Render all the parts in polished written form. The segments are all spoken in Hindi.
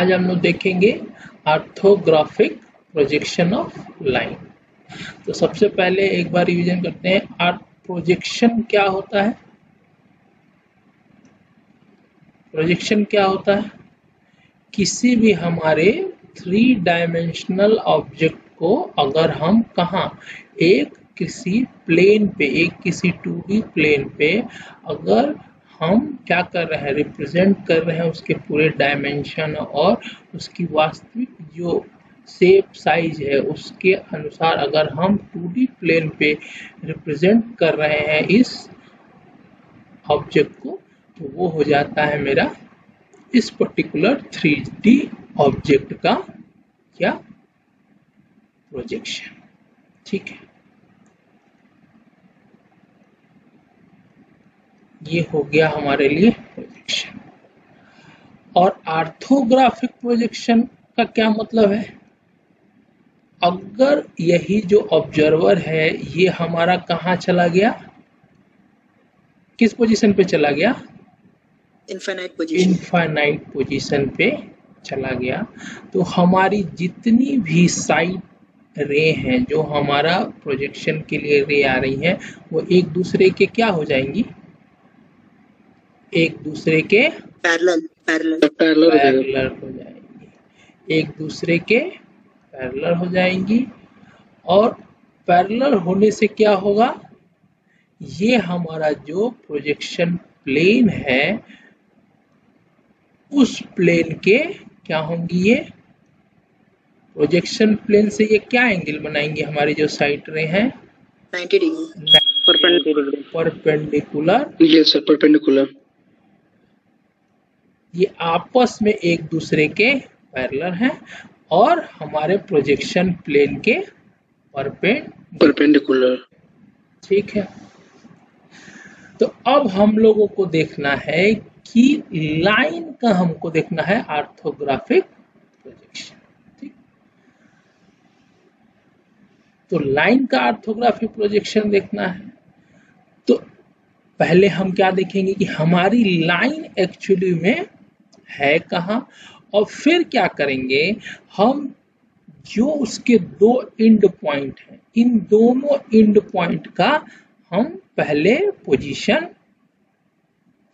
आज हम लोग देखेंगे ऑर्थोग्राफिक प्रोजेक्शन ऑफ लाइन। तो सबसे पहले एक बार रिवीजन करते हैं। प्रोजेक्शन क्या होता है? प्रोजेक्शन क्या होता है? किसी भी हमारे 3 डायमेंशनल ऑब्जेक्ट को अगर हम कहाँ एक किसी प्लेन पे, एक किसी 2D प्लेन पे अगर हम क्या कर रहे हैं, रिप्रेजेंट कर रहे हैं उसके पूरे डायमेंशन और उसकी वास्तविक जो शेप साइज है उसके अनुसार अगर हम 2D प्लेन पे रिप्रेजेंट कर रहे हैं इस ऑब्जेक्ट को, तो वो हो जाता है मेरा इस पर्टिकुलर 3D ऑब्जेक्ट का क्या प्रोजेक्शन। ठीक है, ये हो गया हमारे लिए प्रोजेक्शन। और ऑर्थोग्राफिक प्रोजेक्शन का क्या मतलब है? अगर यही जो ऑब्जर्वर है ये हमारा कहाँ चला गया, किस पोजीशन पे चला गया? इनफाइनाइट पोजीशन पे चला गया, तो हमारी जितनी भी साइड रे हैं जो हमारा प्रोजेक्शन के लिए रे आ रही हैं वो एक दूसरे के क्या हो जाएंगी? एक दूसरे के पैरेलल हो जाएंगी, एक दूसरे के पैरेलल हो जाएंगी। और पैरेलल होने से क्या होगा, ये हमारा जो प्रोजेक्शन प्लेन है उस प्लेन के क्या होंगी, ये प्रोजेक्शन प्लेन से ये क्या एंगल बनाएंगे? हमारी जो साइड रे हैं 90 degree perpendicular. Yes sir, perpendicular. ये आपस में एक दूसरे के पैरेलल हैं और हमारे प्रोजेक्शन प्लेन के परपेंडिकुलर। ठीक है, तो अब हम लोगों को देखना है कि लाइन का हमको देखना है ऑर्थोग्राफिक प्रोजेक्शन। ठीक, तो लाइन का ऑर्थोग्राफिक प्रोजेक्शन देखना है तो पहले हम क्या देखेंगे कि हमारी लाइन एक्चुअली में है कहाँ, और फिर क्या करेंगे हम, जो उसके 2 एंड पॉइंट हैं इन दोनों एंड पॉइंट का हम पहले पोजीशन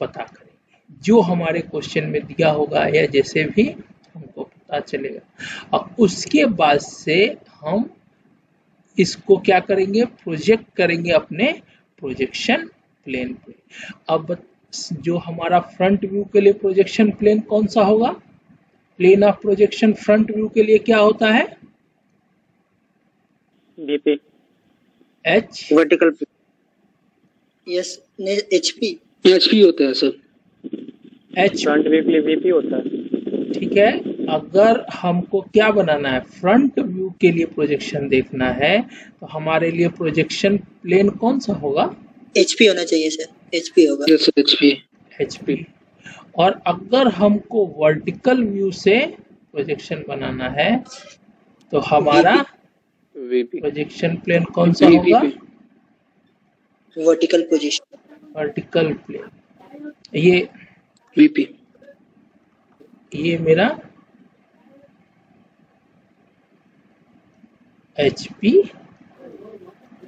पता करेंगे जो हमारे क्वेश्चन में दिया होगा या जैसे भी हमको पता चलेगा, और उसके बाद से हम इसको क्या करेंगे, प्रोजेक्ट करेंगे अपने प्रोजेक्शन प्लेन पे। अब जो हमारा फ्रंट व्यू के लिए प्रोजेक्शन प्लेन कौन सा होगा? Plane of projection front view के लिए क्या होता है? VP H vertical. Yes, HP होता है सर। एच फ्रंट व्यू के लिए VP होता है। ठीक है, अगर हमको क्या बनाना है, फ्रंट व्यू के लिए प्रोजेक्शन देखना है तो हमारे लिए प्रोजेक्शन प्लेन कौन सा होगा? HP होना चाहिए सर, HP होगा। Yes sir, HP। और अगर हमको वर्टिकल व्यू से प्रोजेक्शन बनाना है तो हमारा प्रोजेक्शन प्लेन कौन सा होगा? Vertical position, vertical plane. ये VP, ये मेरा HP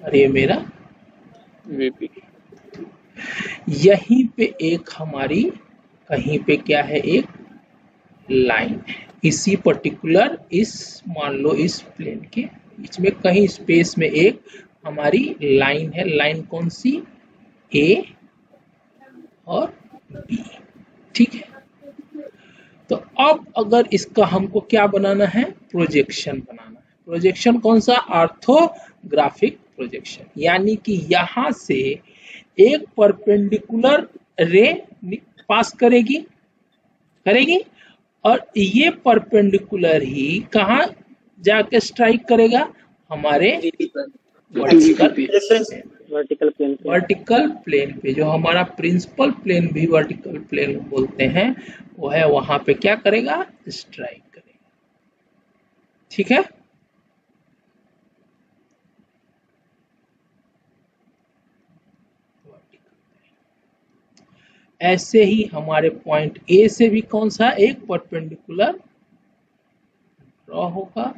और ये मेरा VP। यहीं पे एक हमारी कहीं पे क्या है, एक लाइन है इसी पर्टिकुलर, इस मान लो इस प्लेन के बीच में कहीं स्पेस में एक हमारी लाइन है। लाइन कौन सी? A और B। ठीक है, तो अब अगर इसका हमको क्या बनाना है, प्रोजेक्शन बनाना है। प्रोजेक्शन कौन सा? ऑर्थोग्राफिक प्रोजेक्शन, यानी कि यहां से एक परपेंडिकुलर रे पास करेगी और ये परपेंडिकुलर ही कहाँ जाके स्ट्राइक करेगा? हमारे वर्टिकल प्लेन पे, जो हमारा प्रिंसिपल प्लेन भी वर्टिकल प्लेन बोलते हैं, वो है वहां पे क्या करेगा, स्ट्राइक करेगा। ठीक है, ऐसे ही हमारे पॉइंट ए से भी कौन सा, एक परपेंडिकुलर ड्रॉ होगा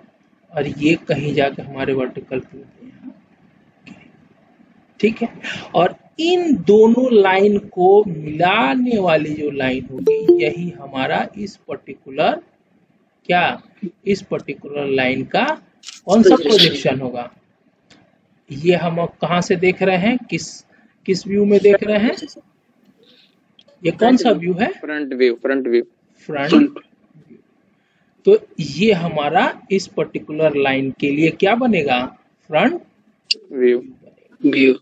और ये कहीं जाके हमारे वर्टिकल प्लेन पे यहाँ, ठीक है। और इन दोनों लाइन को मिलाने वाली जो लाइन होगी यही हमारा इस पर्टिकुलर क्या, इस पर्टिकुलर लाइन का कौन सा प्रोजेक्शन होगा। ये हम कहाँ से देख रहे हैं, किस व्यू में देख रहे हैं, ये कौन सा व्यू है, front view, front view, front. तो ये हमारा इस पर्टिकुलर लाइन के लिए क्या बनेगा, फ्रंट व्यू, व्यू।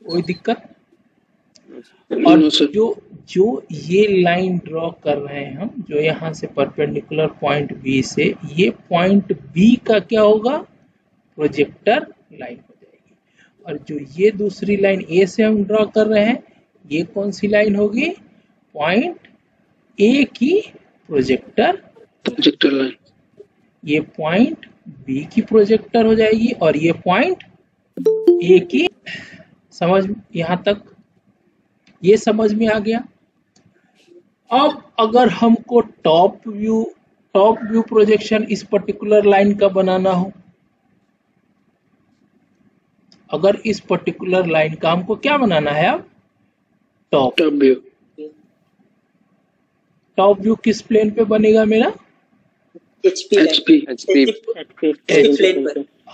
कोई दिक्कत। और जो ये लाइन ड्रॉ कर रहे हैं हम, जो यहाँ से परपेंडिकुलर पॉइंट बी से, ये पॉइंट बी का क्या होगा, प्रोजेक्टर लाइन हो जाएगी। और जो ये दूसरी लाइन ए से हम ड्रॉ कर रहे हैं, ये कौन सी लाइन होगी, पॉइंट ए की प्रोजेक्टर लाइन। ये पॉइंट बी की प्रोजेक्टर हो जाएगी और ये पॉइंट ए की। समझ यहाँ तक, ये समझ में आ गया। अब अगर हमको टॉप व्यू प्रोजेक्शन इस पर्टिकुलर लाइन का बनाना हो, अगर इस पर्टिकुलर लाइन का हमको क्या बनाना है, अब टॉप व्यू। टॉप व्यू किस प्लेन पे बनेगा मेरा, एचपी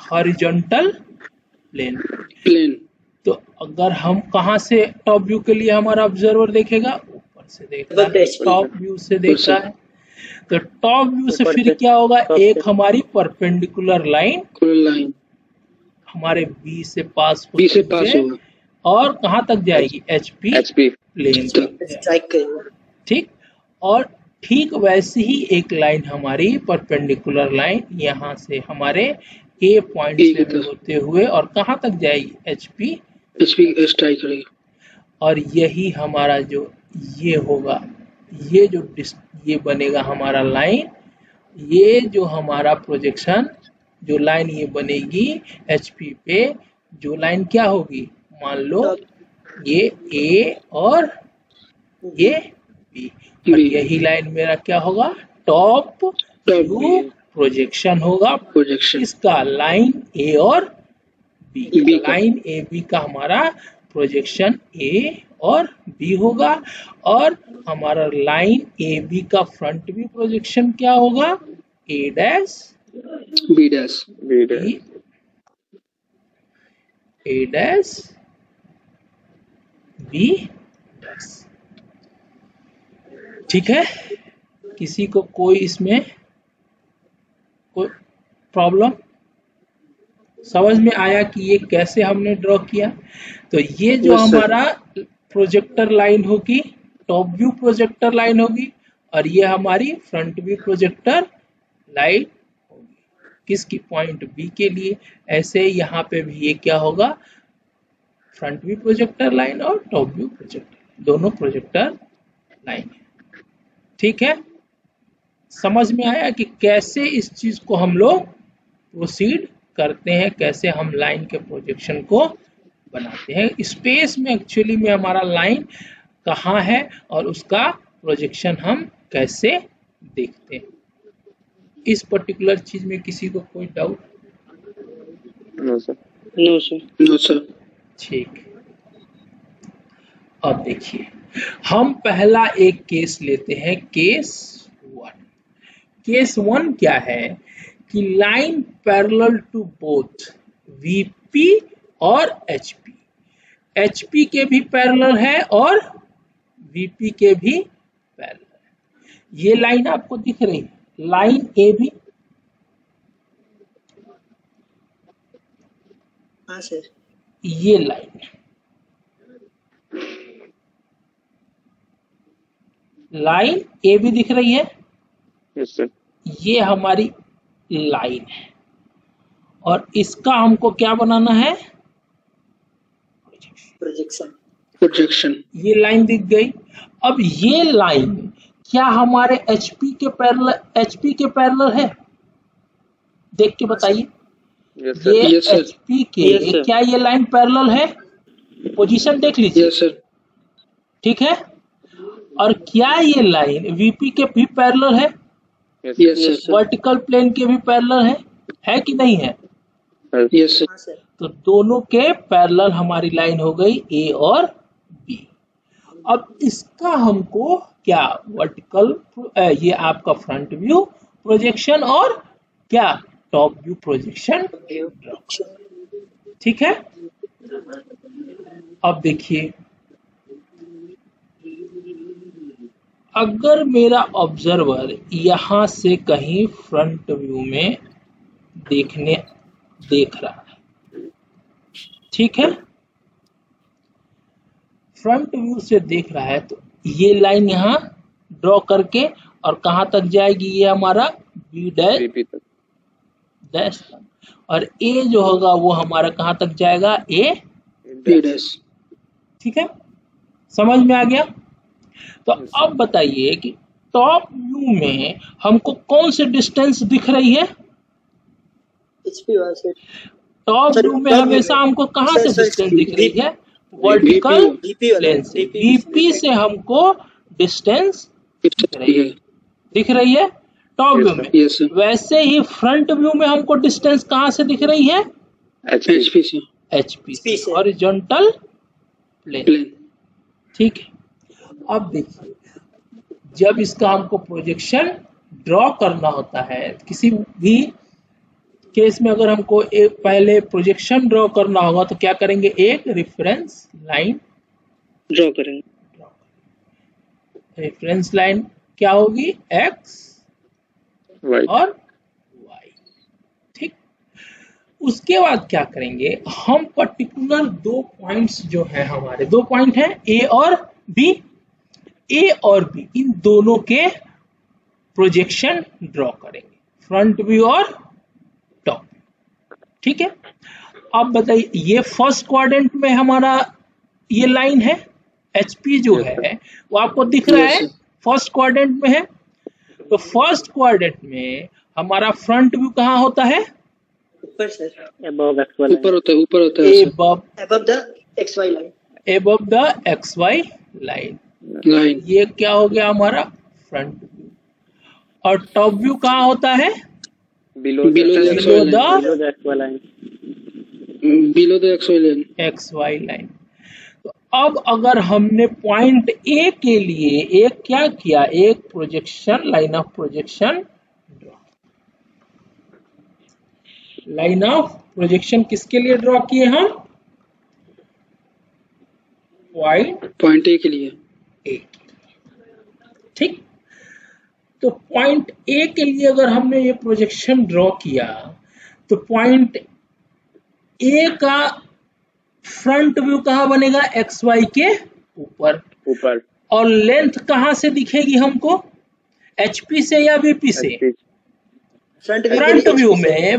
हॉरिजॉन्टल प्लेन। तो अगर हम कहाँ से टॉप व्यू के लिए हमारा ऑब्जर्वर देखेगा, ऊपर से देख रहा है, टॉप व्यू से देख रहा है। तो टॉप व्यू से फिर क्या होगा, एक हमारी परपेंडिकुलर लाइन हमारे बी से पास होगा और कहाँ तक जाएगी, एचपी प्लेन तक, ठीक। और ठीक वैसे ही एक लाइन हमारी परपेंडिकुलर लाइन यहाँ से हमारे ए पॉइंट से होते हुए और कहाँ तक जाएगी, एचपी स्ट्राइक करेगी। और यही हमारा जो ये होगा, ये बनेगा हमारा लाइन, ये जो हमारा प्रोजेक्शन, जो लाइन ये बनेगी एचपी पे, जो लाइन क्या होगी, मान लो ये ए और ये बी, और यही लाइन मेरा क्या होगा, टॉप व्यू प्रोजेक्शन होगा। इसका लाइन ए और बी, लाइन ए बी का हमारा प्रोजेक्शन ए और बी होगा। और हमारा लाइन ए बी का फ्रंट व्यू प्रोजेक्शन क्या होगा, ए डैश बी डैश ए डैश बी डैश, ठीक है। किसी को कोई इसमें कोई प्रॉब्लम, समझ में आया कि ये कैसे हमने ड्रॉ किया। तो ये जो हमारा प्रोजेक्टर लाइन होगी, टॉप व्यू प्रोजेक्टर लाइन होगी, और ये हमारी फ्रंट व्यू प्रोजेक्टर लाइन होगी, किसकी, पॉइंट बी के लिए। ऐसे यहाँ पे भी ये क्या होगा, फ्रंट व्यू प्रोजेक्टर लाइन और टॉप व्यू प्रोजेक्टर, दोनों प्रोजेक्टर लाइन, ठीक है। समझ में आया कि कैसे इस चीज को हम लोग प्रोसीड करते हैं, कैसे हम लाइन के प्रोजेक्शन को बनाते हैं। स्पेस में एक्चुअली में हमारा लाइन कहाँ है और उसका प्रोजेक्शन हम कैसे देखते हैं। इस पर्टिकुलर चीज में किसी को कोई डाउट? No sir. ठीक। अब देखिए, हम पहला एक केस लेते हैं, केस 1। केस 1 क्या है कि line parallel to both VP और एचपी, एचपी के भी पैरेलल है और वीपी के भी पैरेलल है। ये लाइन आपको दिख रही है, लाइन ए बी, हाँ सर, ये लाइन है, लाइन ए बी दिख रही है, यस सर। ये हमारी लाइन है और इसका हमको क्या बनाना है, प्रोजेक्शन। ये लाइन दिख गई। अब ये लाइन क्या हमारे एचपी के पैरेलल है, देख के बताइए। ये एचपी के क्या ये लाइन पैरेलल है, पोजीशन देख लीजिए, यस सर, ठीक है। और क्या ये लाइन वीपी के भी पैरेलल है, यस सर। वर्टिकल प्लेन के भी पैरेलल है कि नहीं है? Yes sir. तो दोनों के पैरेलल हमारी लाइन हो गई ए और बी। अब इसका हमको क्या वर्टिकल, ये आपका फ्रंट व्यू प्रोजेक्शन और क्या टॉप व्यू प्रोजेक्शन, ठीक है। अब देखिए, अगर मेरा ऑब्जर्वर यहां से कहीं फ्रंट व्यू में देख रहा है, ठीक है, फ्रंट व्यू से देख रहा है, तो ये लाइन यहाँ ड्रॉ करके और कहां तक जाएगी, ये हमारा बी डैश, और ए जो होगा वो हमारा कहां तक जाएगा, ए बी डैश, ठीक है, समझ में आ गया। तो अब बताइए कि टॉप व्यू में हमको कौन सी डिस्टेंस दिख रही है? टॉप व्यू में हमेशा हमको कहां से डिस्टेंस दिख रही है? वर्टिकल प्लेन से, वीपी से हमको डिस्टेंस दिख रही है टॉप व्यू में। वैसे ही फ्रंट व्यू में हमको डिस्टेंस कहां से दिख रही है? एचपी से, एचपी से, हॉरिजॉन्टल प्लेन, ठीक है। अब देखिए, जब इसका हमको प्रोजेक्शन ड्रॉ करना होता है, किसी भी केस में अगर हमको एक पहले प्रोजेक्शन ड्रॉ करना होगा तो क्या करेंगे, एक रेफरेंस लाइन ड्रॉ करेंगे। रेफरेंस लाइन क्या होगी, एक्स और वाई, ठीक। उसके बाद क्या करेंगे, हम पर्टिकुलर दो पॉइंट्स जो है, हमारे दो पॉइंट हैं ए और बी, ए और बी, इन दोनों के प्रोजेक्शन ड्रॉ करेंगे, फ्रंट व्यू और टॉप, ठीक है। अब बताइए, ये फर्स्ट क्वाड्रेंट में हमारा ये लाइन है, एचपी जो है वो आपको दिख रहा है, फर्स्ट क्वाड्रेंट में है। तो फर्स्ट क्वाड्रेंट में हमारा फ्रंट व्यू कहाँ होता है? ऊपर सर, ऊपर होता है, above the XY line, above the XY line। ये क्या हो गया हमारा फ्रंट व्यू। और टॉप व्यू कहाँ होता है? below the XY line। तो अब अगर हमने पॉइंट ए के लिए एक क्या किया, एक projection, line of projection draw. Line of projection किसके लिए ड्रॉ किए हम? पॉइंट ए के लिए, ठीक। तो पॉइंट ए के लिए अगर हमने ये प्रोजेक्शन ड्रॉ किया तो पॉइंट ए का फ्रंट व्यू कहाँ बनेगा? एक्स वाई के ऊपर। और लेंथ कहाँ से दिखेगी हमको? एचपी से या बीपी से? फ्रंट व्यू में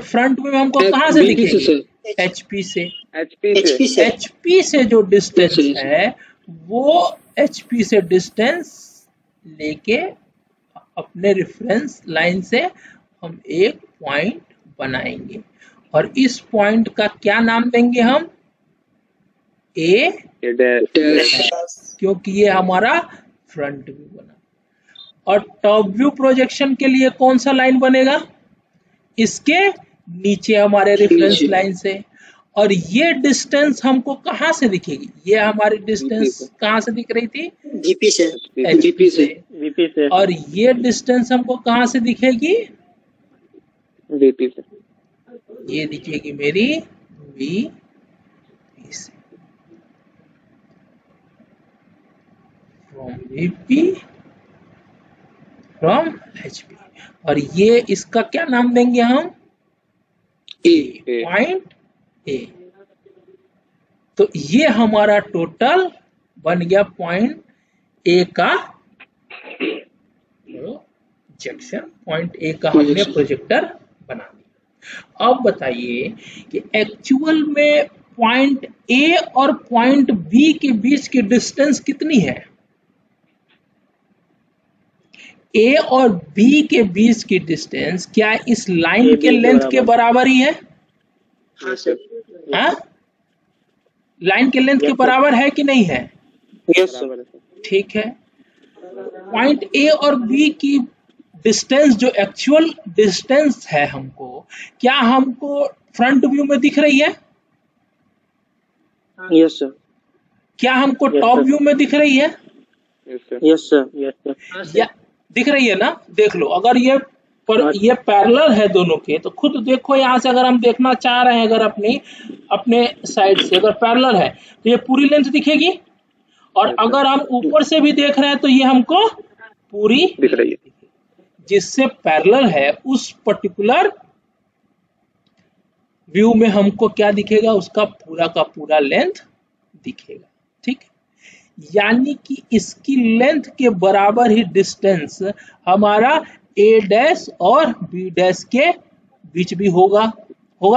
हमको कहाँ से दिखेगी? एचपी से। एचपी से जो डिस्टेंस है वो एचपी से डिस्टेंस लेके अपने रेफरेंस लाइन से हम एक पॉइंट बनाएंगे और इस पॉइंट का क्या नाम देंगे हम? ए डैश, क्योंकि ये हमारा फ्रंट व्यू बना। और टॉप व्यू प्रोजेक्शन के लिए कौन सा लाइन बनेगा? इसके नीचे हमारे रेफरेंस लाइन से। और ये डिस्टेंस हमको कहाँ से दिखेगी? ये हमारी डिस्टेंस कहाँ से दिख रही थी? वीपी से। वीपी से। और ये डिस्टेंस हमको कहाँ से दिखेगी? वीपी से। ये दिखेगी मेरी वीपी से। From VP from HP. और ये इसका क्या नाम देंगे हम? ए, पॉइंट ए। तो ये हमारा टोटल बन गया पॉइंट ए का प्रोजेक्शन। पॉइंट ए का हमने प्रोजेक्टर बना दिया। अब बताइए कि एक्चुअल में पॉइंट ए और पॉइंट बी के बीच की डिस्टेंस कितनी है? ए और बी के बीच की डिस्टेंस क्या इस लाइन के लेंथ के बराबर ही है? हाँ सर। हाँ? लाइन के लेंथ के बराबर है कि नहीं है? Yes sir. ठीक है। पॉइंट ए और बी की डिस्टेंस जो एक्चुअल डिस्टेंस है हमको, क्या हमको फ्रंट व्यू में दिख रही है? Yes sir. क्या हमको टॉप व्यू में दिख रही है? Yes sir. या दिख रही है ना? देख लो, अगर ये पैरेलल है दोनों के, तो खुद देखो यहाँ से अगर हम देखना चाह रहे हैं, अगर अपने साइड से अगर पैरेलल है तो ये पूरी लेंथ दिखेगी, और अगर हम ऊपर से भी देख रहे हैं तो ये हमको पूरी दिख रही है। जिससे पैरेलल है उस पर्टिकुलर व्यू में हमको क्या दिखेगा? उसका पूरा का पूरा लेंथ दिखेगा। ठीक, यानी कि इसकी लेंथ के बराबर ही डिस्टेंस हमारा ए डैश और बी डैश के बीच भी होगा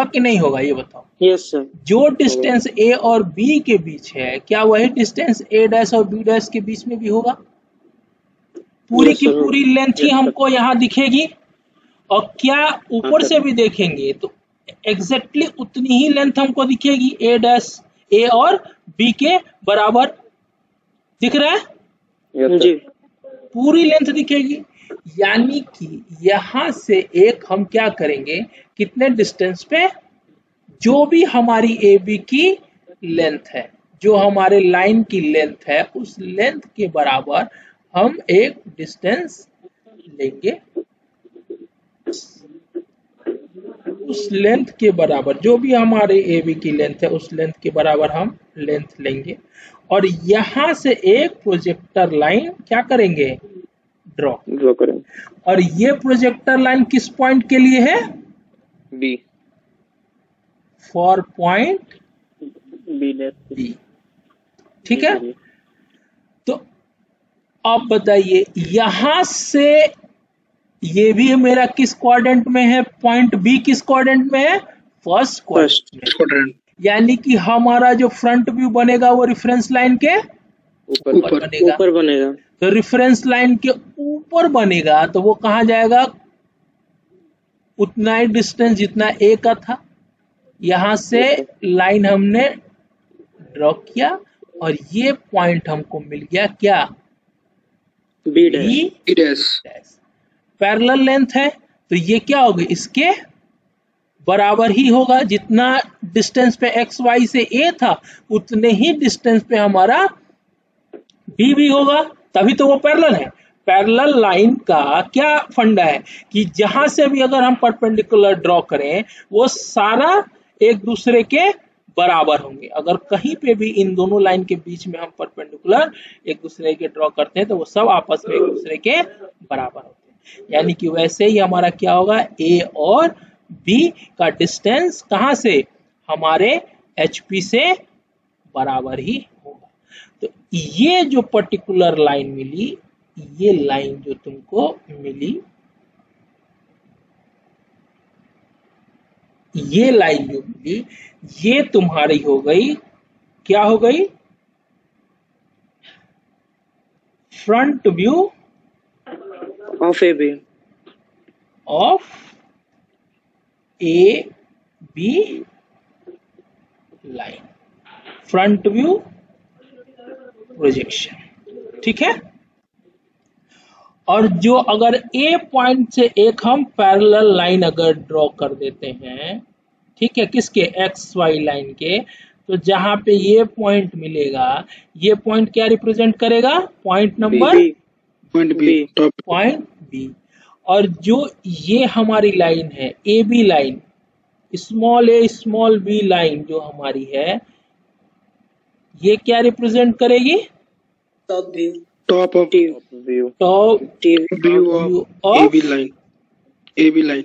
कि नहीं होगा, ये बताओ। Yes sir. जो डिस्टेंस ए और बी के बीच है, क्या वही डिस्टेंस ए डैश और बी डैश के बीच में भी होगा? पूरी की पूरी लेंथ ही हमको यहाँ दिखेगी, और क्या ऊपर से भी देखेंगे तो एग्जैक्टली उतनी ही लेंथ हमको दिखेगी, ए डैश ए और बी के बराबर। दिख रहा है जी, पूरी लेंथ दिखेगी। यानी कि यहां से एक हम क्या करेंगे, कितने डिस्टेंस पे, जो भी हमारी ए बी की लेंथ है, जो हमारे लाइन की लेंथ है, उस लेंथ के बराबर हम एक डिस्टेंस लेंगे। उस लेंथ के बराबर, जो भी हमारे ए बी की लेंथ है, उस लेंथ के बराबर हम लेंथ लेंगे, और यहां से एक प्रोजेक्टर लाइन क्या करेंगे, ड्रॉ करेंगे। और ये प्रोजेक्टर लाइन किस पॉइंट के लिए है? B, for point B. ठीक है, तो अब बताइए यहां से ये भी मेरा किस क्वाड्रेंट में है? पॉइंट बी किस क्वाड्रेंट में है? First quadrant. यानी कि हमारा जो फ्रंट व्यू बनेगा वो रेफरेंस लाइन के ऊपर बनेगा। तो रेफरेंस लाइन के ऊपर बनेगा तो वो कहाँ जाएगा? उतना ही डिस्टेंस जितना ए का था। यहां से लाइन हमने ड्रॉ किया और ये पॉइंट हमको मिल गया क्या? B dash. पैरेलल लेंथ है तो ये क्या होगा? इसके बराबर ही होगा। जितना डिस्टेंस पे एक्स वाई से ए था उतने ही डिस्टेंस पे हमारा बी भी होगा, तभी तो वो पैरेलल है। पैरेलल लाइन का क्या फंडा है कि जहां से भी अगर हम परपेंडिकुलर ड्रॉ करें वो सारा एक दूसरे के बराबर होंगे। अगर कहीं पे भी इन दोनों लाइन के बीच में हम परपेंडिकुलर एक दूसरे के ड्रॉ करते हैं तो वो सब आपस में एक दूसरे के बराबर होते हैं। यानी कि वैसे ही हमारा क्या होगा? ए और बी का डिस्टेंस कहां से? हमारे HP से बराबर ही होगा। तो ये जो पर्टिकुलर लाइन मिली, ये लाइन जो तुमको मिली, ये लाइन जो मिली, ये तुम्हारी हो गई, क्या हो गई? Front view of A B, of A B line, front view projection. ठीक है, और जो अगर ए पॉइंट से एक हम पैरेलल लाइन अगर ड्रॉ कर देते हैं, ठीक है, किसके? एक्स वाई लाइन के, तो जहां पे ये पॉइंट मिलेगा, ये पॉइंट क्या रिप्रेजेंट करेगा? Point number point B. और जो ये हमारी लाइन है A B line, small A small B line जो हमारी है, ये क्या रिप्रेजेंट करेगी? Top view, top view of A B line.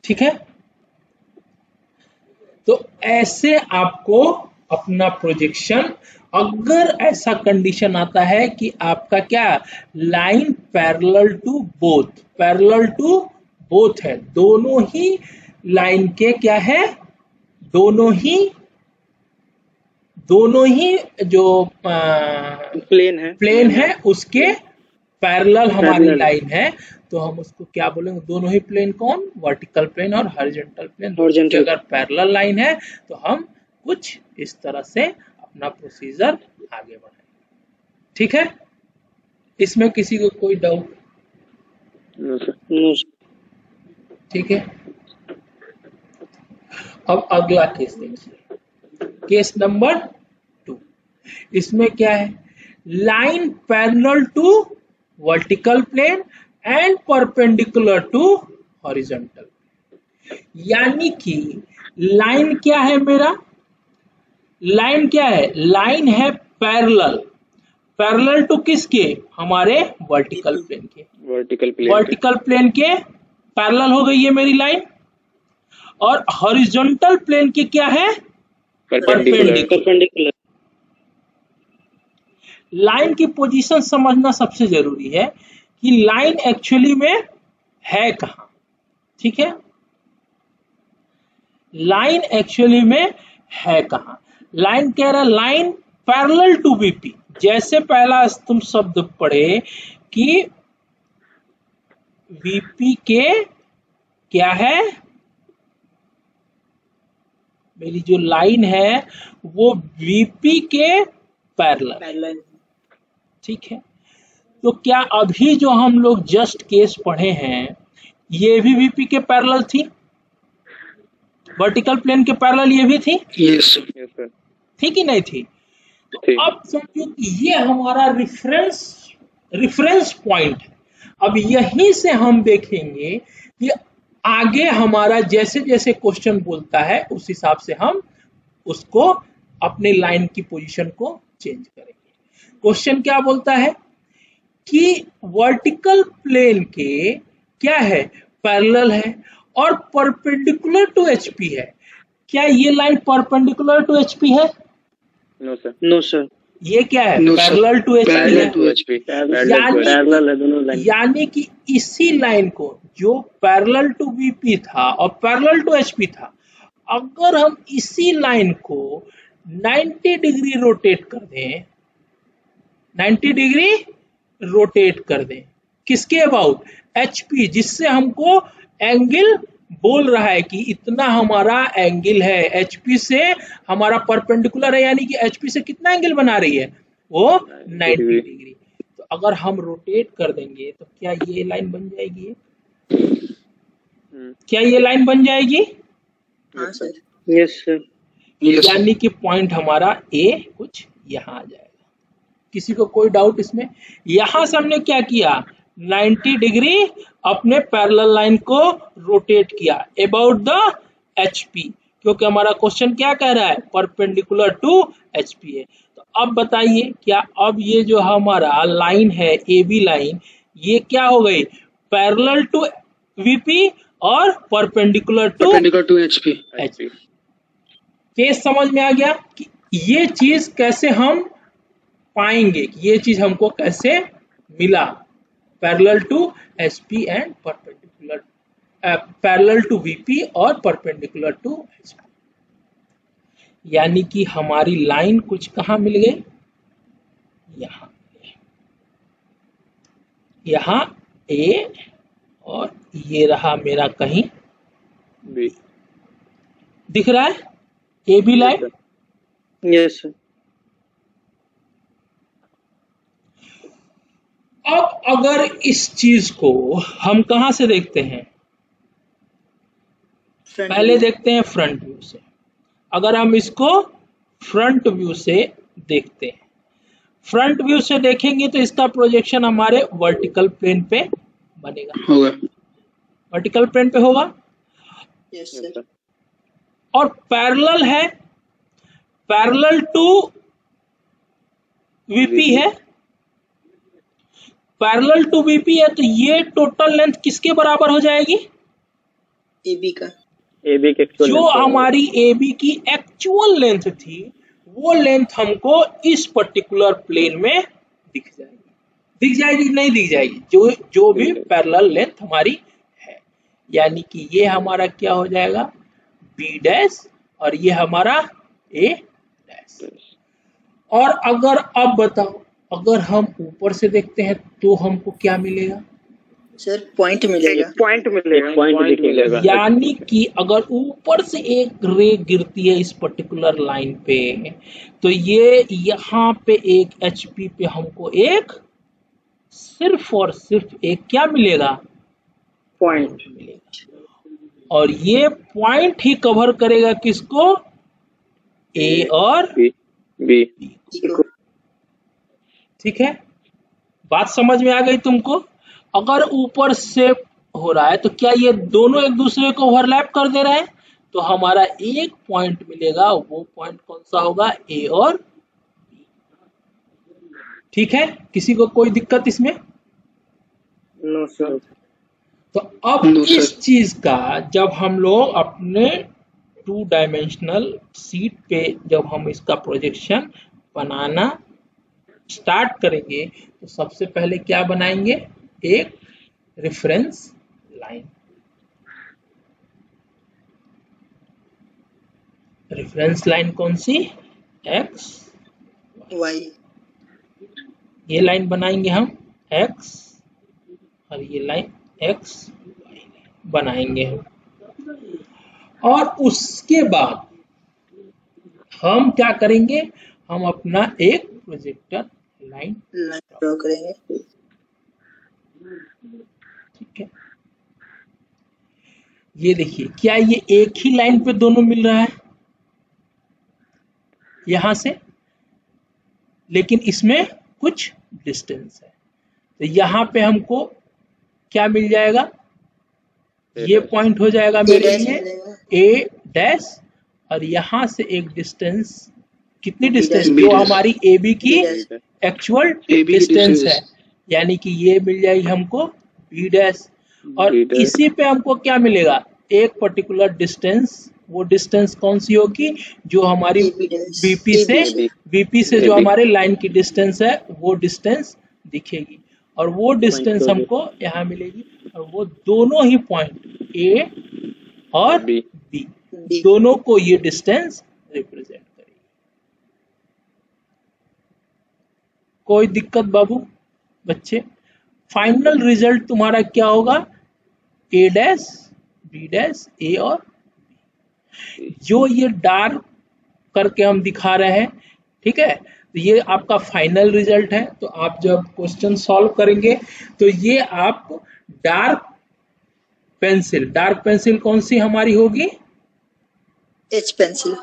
ठीक है, तो ऐसे आपको अपना प्रोजेक्शन, अगर ऐसा कंडीशन आता है कि आपका क्या लाइन पैरेलल टू बोथ है, दोनों ही लाइन के क्या है, दोनों ही जो प्लेन है उसके पैरेलल हमारी लाइन है, तो हम उसको क्या बोलेंगे? दोनों ही प्लेन कौन? वर्टिकल प्लेन और हॉरिजॉन्टल प्लेन। अगर पैरेलल लाइन है तो हम कुछ इस तरह से अपना प्रोसीजर आगे बढ़ाएंगे। ठीक है, इसमें किसी को कोई डाउट? ठीक है, अब अगला केस देखिए, केस नंबर 2। इसमें क्या है, line parallel to vertical plane and perpendicular to horizontal. यानी कि लाइन क्या है मेरा, लाइन क्या है, लाइन है पैरेलल, पैरेलल टू किसके, हमारे वर्टिकल प्लेन के, वर्टिकल प्लेन के पैरेलल हो गई है मेरी लाइन, और हॉरिजॉन्टल प्लेन के क्या है, परपेंडिकुलर। लाइन की पोजीशन समझना सबसे जरूरी है कि लाइन एक्चुअली में है कहां। ठीक है, लाइन एक्चुअली में है कहां, लाइन कह रहा है लाइन पैरेलल टू बीपी। जैसे पहला तुम शब्द पढ़े कि वीपी के क्या है, मेरी जो लाइन है वो वीपी के पैरेलल। ठीक है, तो क्या अभी जो हम लोग जस्ट केस पढ़े हैं ये भी वीपी के पैरेलल थी, वर्टिकल प्लेन के पैरेलल ये भी थी? यस थी कि नहीं थी? तो अब समझो कि ये हमारा रिफरेंस पॉइंट है। अब यहीं से हम देखेंगे कि आगे हमारा जैसे जैसे क्वेश्चन बोलता है उस हिसाब से हम उसको अपने लाइन की पोजीशन को चेंज करेंगे। क्वेश्चन क्या बोलता है कि वर्टिकल प्लेन के क्या है, पैरेलल है और परपेंडिकुलर टू एचपी है। क्या ये लाइन परपेंडिकुलर टू एचपी है? No sir, no sir. ये क्या है, पैरेलल टू एचपी है। यानी कि इसी लाइन को जो पैरेलल टू वीपी था और पैरेलल टू एचपी था, अगर हम इसी लाइन को 90 डिग्री रोटेट कर दें, 90 डिग्री रोटेट कर दें किसके अबाउट, एचपी, जिससे हमको एंगल बोल रहा है कि इतना हमारा एंगल है, एचपी से हमारा परपेंडिकुलर है, यानी कि एचपी से कितना एंगल बना रही है वो 90 डिग्री। तो अगर हम रोटेट कर देंगे तो क्या ये लाइन बन जाएगी? क्या ये लाइन बन जाएगी? हाँ सर। Yes sir. यानी कि पॉइंट हमारा ए कुछ यहाँ आ जाएगा। किसी को कोई डाउट इसमें? यहां से हमने क्या किया, 90 डिग्री अपने पैरेलल लाइन को रोटेट किया अबाउट द एचपी, क्योंकि हमारा क्वेश्चन क्या कह रहा है, परपेंडिकुलर टू एचपी है। तो अब बताइए, क्या अब ये जो हमारा लाइन है ए बी लाइन, ये क्या हो गई, पैरेलल टू वीपी और परपेंडिकुलर टू एचपी। केस समझ में आ गया कि ये चीज कैसे हम पाएंगे, कि ये चीज हमको कैसे मिला, parallel to HP and perpendicular, parallel to VP और परपेंडिकुलर टू एचपी। यानी कि हमारी लाइन कुछ कहां मिल गई, यहां, यहां ए, और ये रहा मेरा कहीं बी, दिख रहा है A B line. Yes sir. अब अगर इस चीज को हम कहां से देखते हैं, पहले देखते हैं फ्रंट व्यू से। अगर हम इसको फ्रंट व्यू से देखते हैं, फ्रंट व्यू से देखेंगे तो इसका प्रोजेक्शन हमारे वर्टिकल प्लेन पे बनेगा, होगा, वर्टिकल प्लेन पे होगा। Yes sir. और पैरेलल है, पैरेलल टू वीपी है, पैरेलल टू बीपी है, तो ये टोटल लेंथ किसके बराबर हो जाएगी, एबी का, एबी के जो हमारी एबी की एक्चुअल लेंथ थी वो लेंथ हमको इस पर्टिकुलर प्लेन में दिख जाएगी, दिख जाएगी नहीं दिख जाएगी, जो भी पैरेलल लेंथ हमारी है। यानी कि ये हमारा क्या हो जाएगा, बी डैश, और ये हमारा ए डैश। और अगर अब बताओ, अगर हम ऊपर से देखते हैं तो हमको क्या मिलेगा, सर पॉइंट मिलेगा, पॉइंट मिलेगा। यानी कि अगर ऊपर से एक रे गिरती है इस पर्टिकुलर लाइन पे, तो ये यहाँ पे एक HP पे हमको एक सिर्फ और सिर्फ एक क्या मिलेगा, पॉइंट मिलेगा। और ये पॉइंट ही कवर करेगा किसको, A और बी। ठीक है, बात समझ में आ गई तुमको। अगर ऊपर से हो रहा है तो क्या ये दोनों एक दूसरे को ओवरलैप कर दे रहे हैं, तो हमारा एक पॉइंट मिलेगा, वो पॉइंट कौन सा होगा, A और B। ठीक है, किसी को कोई दिक्कत इसमें? No sir. तो अब इस चीज का जब हम लोग अपने 2 डायमेंशनल शीट पे जब हम इसका प्रोजेक्शन बनाना स्टार्ट करेंगे, तो सबसे पहले क्या बनाएंगे, एक रेफरेंस लाइन। रेफरेंस लाइन कौन सी, X Y। ये लाइन बनाएंगे हम X, और ये लाइन X Y बनाएंगे हम। और उसके बाद हम क्या करेंगे, हम अपना एक प्रोजेक्टर लाइन ड्रॉ करेंगे। ठीक है, ये देखिए, क्या ये एक ही लाइन पे दोनों मिल रहा है यहां से, लेकिन इसमें कुछ डिस्टेंस है। तो यहाँ पे हमको क्या मिल जाएगा, ये पॉइंट हो जाएगा मेरे लिए A डैश, और यहाँ से एक डिस्टेंस, कितनी डिस्टेंस, जो हमारी AB की एक्चुअल डिस्टेंस है, यानी कि ये मिल जाएगी हमको B डैश। और इसी पे हमको क्या मिलेगा, एक पर्टिकुलर डिस्टेंस, वो डिस्टेंस कौन सी होगी, जो हमारी BP से जो हमारे लाइन की डिस्टेंस है वो डिस्टेंस दिखेगी, और वो डिस्टेंस हमको यहाँ मिलेगी। और वो दोनों ही पॉइंट A और B दोनों को ये डिस्टेंस रिप्रेजेंट करेगी। कोई दिक्कत बाबू बच्चे? फाइनल रिजल्ट तुम्हारा क्या होगा, A dash B dash A और B। जो ये डार्क करके हम दिखा रहे हैं, ठीक है, तो ये आपका फाइनल रिजल्ट है। तो आप जब क्वेश्चन सॉल्व करेंगे तो ये आप डार्क पेंसिल कौन सी हमारी होगी, H पेंसिल।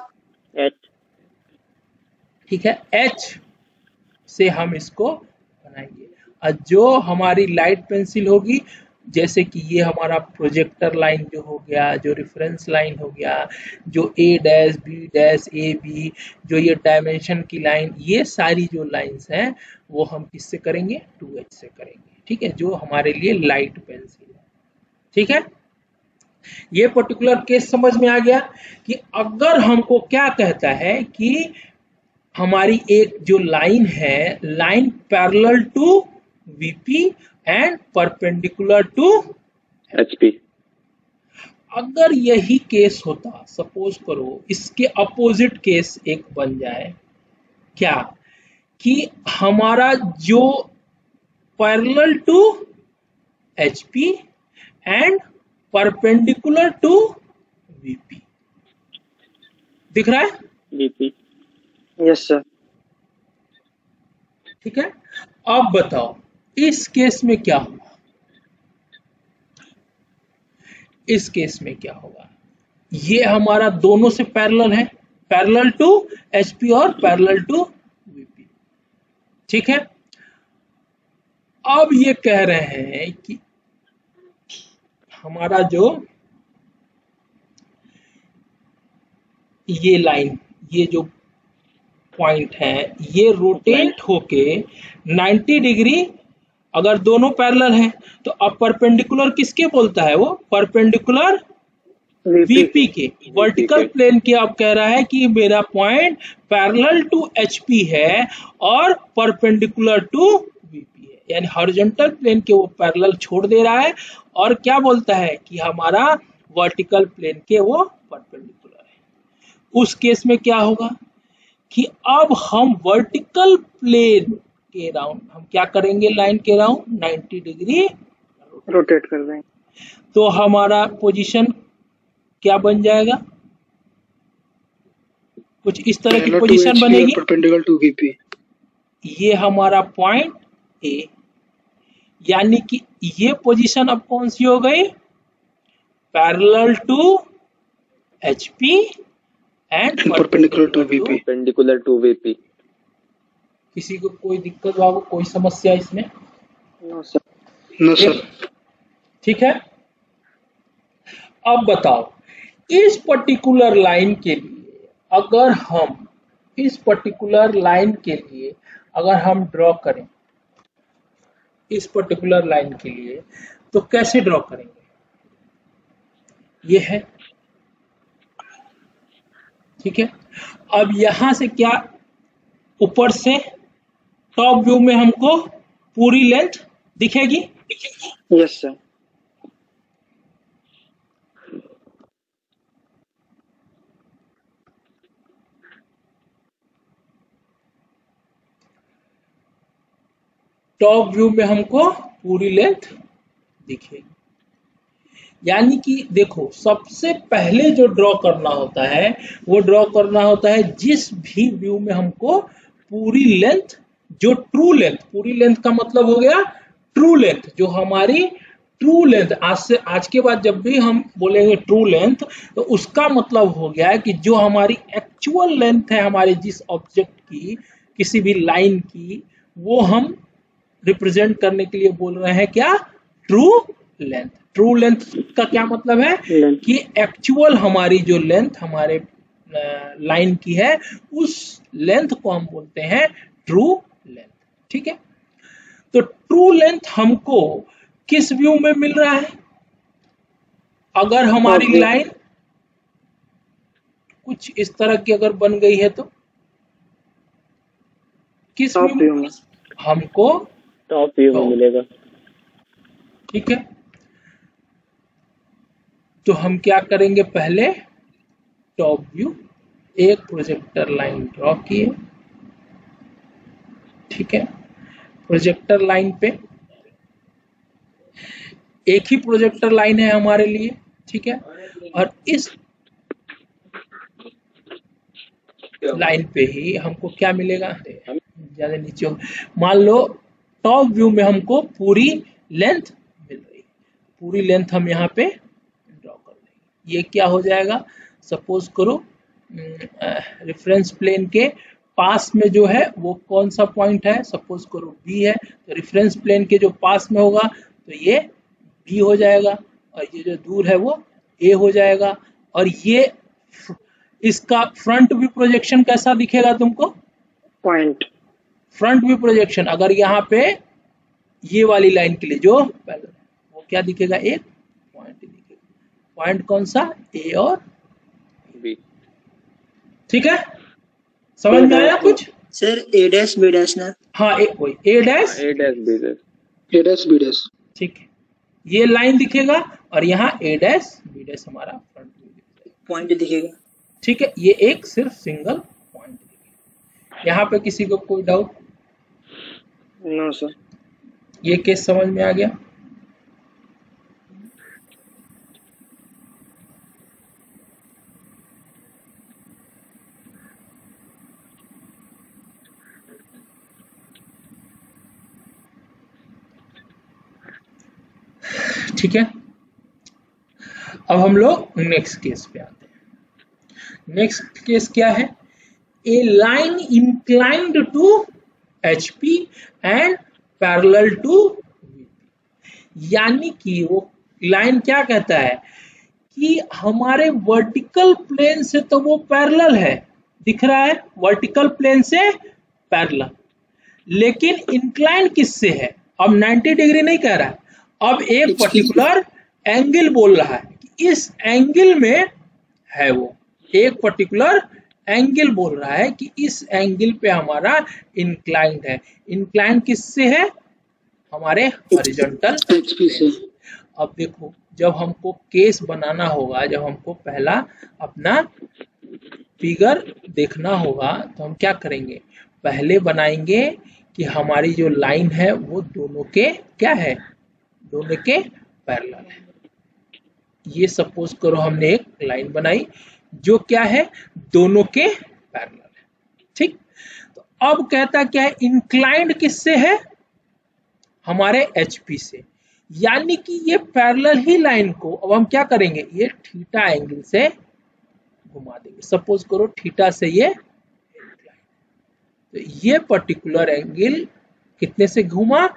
ठीक है, H से हम इसको बनाएंगे। और जो हमारी लाइट पेंसिल होगी, जैसे कि ये हमारा प्रोजेक्टर लाइन जो हो गया, जो रेफरेंस लाइन हो गया, जो A dash B dash A B, जो ये डायमेंशन की लाइन, ये सारी जो लाइंस हैं वो हम किससे करेंगे, 2H से करेंगे। ठीक है, जो हमारे लिए लाइट पेंसिल है। ठीक है, ये पर्टिकुलर केस समझ में आ गया कि अगर हमको क्या कहता है कि हमारी एक जो लाइन है, line parallel to VP and perpendicular to HP। अगर यही केस होता, सपोज करो इसके अपोजिट केस एक बन जाए, क्या कि हमारा जो parallel to HP and perpendicular to VP दिख रहा है, VP। Yes sir. ठीक है, अब बताओ इस केस में क्या होगा, इस केस में क्या होगा, ये हमारा दोनों से पैरेलल है, पैरेलल टू HP और पैरेलल टू VP। ठीक है, अब ये कह रहे हैं कि हमारा जो ये लाइन, ये जो पॉइंट है, ये रोटेट होके 90 डिग्री, अगर दोनों पैरेलल हैं तो अब परपेंडिकुलर किसके बोलता है, वो परपेंडिकुलर VP के, वर्टिकल प्लेन के। अब कह रहा है कि मेरा पॉइंट पैरेलल टू HP है और परपेंडिकुलर टू VP है, यानी हॉरिजॉन्टल प्लेन के वो पैरेलल छोड़ दे रहा है, और क्या बोलता है कि हमारा वर्टिकल प्लेन के वो परपेंडिकुलर है। उस केस में क्या होगा कि अब हम वर्टिकल प्लेन के राउंड हम क्या करेंगे, लाइन के राउंड 90 डिग्री रोटेट रोटेट कर देंगे। तो हमारा पोजीशन क्या बन जाएगा? कुछ इस तरह की पोजीशन बनेगी, परपेंडिकुलर टू वीपी। ये हमारा पॉइंट ए, यानी कि ये पोजीशन अब कौन सी हो गई? Parallel to HP and perpendicular to VP. Perpendicular to VP. किसी को कोई दिक्कत बाबू, कोई समस्या इसमें? No sir. No sir. ठीक है, अब बताओ इस पर्टिकुलर लाइन के लिए अगर हम इस पर्टिकुलर लाइन के लिए अगर हम ड्रॉ करें इस पर्टिकुलर लाइन के लिए, तो कैसे ड्रॉ करेंगे? ये है, ठीक है। अब यहां से क्या ऊपर से टॉप व्यू में हमको पूरी लेंथ दिखेगी? Yes sir. टॉप व्यू में हमको पूरी लेंथ दिखेगी। यानी कि देखो, सबसे पहले जो ड्रॉ करना होता है वो ड्रॉ करना होता है जिस भी व्यू में हमको पूरी लेंथ, जो ट्रू लेंथ, पूरी लेंथ का मतलब हो गया ट्रू लेंथ, जो हमारी ट्रू लेंथ, आज के बाद जब भी हम बोलेंगे ट्रू लेंथ तो उसका मतलब हो गया है कि जो हमारी एक्चुअल लेंथ है हमारे जिस ऑब्जेक्ट की, किसी भी लाइन की, वो हम रिप्रेजेंट करने के लिए बोल रहे हैं क्या? True length. ट्रू लेंथ का क्या मतलब है कि एक्चुअल हमारी जो लेंथ हमारे लाइन की है उस लेंथ को हम बोलते हैं ट्रू लेंथ। ठीक है, तो ट्रू लेंथ हमको किस व्यू में मिल रहा है? अगर हमारी लाइन कुछ इस तरह की अगर बन गई है तो किस व्यू में? हमको टॉप व्यू में मिलेगा। ठीक है, तो हम क्या करेंगे? पहले टॉप व्यू, एक प्रोजेक्टर लाइन ड्रॉ किए। ठीक है, प्रोजेक्टर लाइन पे एक ही प्रोजेक्टर लाइन है हमारे लिए। ठीक है, और इस लाइन पे ही हमको क्या मिलेगा? ज्यादा नीचे हो, मान लो टॉप व्यू में हमको पूरी लेंथ मिल रही है, पूरी लेंथ हम यहाँ पे ड्रॉ कर लेंगे। ये क्या हो जाएगा? सपोज करो रेफरेंस प्लेन के पास में जो है वो कौन सा पॉइंट है? सपोज करो बी है, तो रेफरेंस प्लेन के जो पास में होगा तो ये बी हो जाएगा, और ये जो दूर है वो ए हो जाएगा। और ये इसका फ्रंट व्यू प्रोजेक्शन कैसा दिखेगा तुमको? पॉइंट। फ्रंट व्यू प्रोजेक्शन अगर यहाँ पे ये वाली लाइन के लिए जो पैरेलल है वो क्या दिखेगा? एक पॉइंट दिखेगा। पॉइंट कौन सा? ए और बी। ठीक है, समझ में आया कुछ? सर ए डैश बी डैश ना? हाँ, वही ए डैश बी डैश। ठीक है, ये लाइन दिखेगा और यहाँ ए डैश बी डैश हमारा फ्रंट व्यू पॉइंट दिखेगा। ठीक है, ये एक सिर्फ सिंगल पॉइंट दिखेगा। यहाँ पे किसी को कोई डाउट? No sir. ये केस समझ में आ गया? ठीक है, अब हम लोग नेक्स्ट केस पे आते हैं। नेक्स्ट केस क्या है? A line inclined to HP and parallel to VP, यानी कि वो लाइन क्या कहता है कि हमारे वर्टिकल प्लेन से तो वो पैरेलल है, दिख रहा है वर्टिकल प्लेन से पैरेलल, लेकिन इंक्लाइन किससे है? अब 90 डिग्री नहीं कह रहा है, अब एक पर्टिकुलर एंगल बोल रहा है कि इस एंगल में है, वो एक पर्टिकुलर एंगल बोल रहा है कि इस एंगल पे हमारा इंक्लाइंड है। इंक्लाइंड किससे है? हमारे हॉरिजॉन्टल HP से। अब देखो, जब हमको केस बनाना होगा, जब हमको पहला अपना फिगर देखना होगा तो हम क्या करेंगे? पहले बनाएंगे कि हमारी जो लाइन है वो दोनों के क्या है? दोनों के पैरेलल है। ये सपोज करो हमने एक लाइन बनाई जो क्या है, दोनों के पैरेलल है, ठीक। तो अब कहता क्या है, इंक्लाइंड किससे है, हमारे HP से, यानी कि ये पैरेलल ही लाइन को अब हम क्या करेंगे, ये थीटा एंगल से घुमा देंगे। सपोज करो थीटा से ये इंक्लाइंड, तो ये पर्टिकुलर एंगल कितने से घुमा,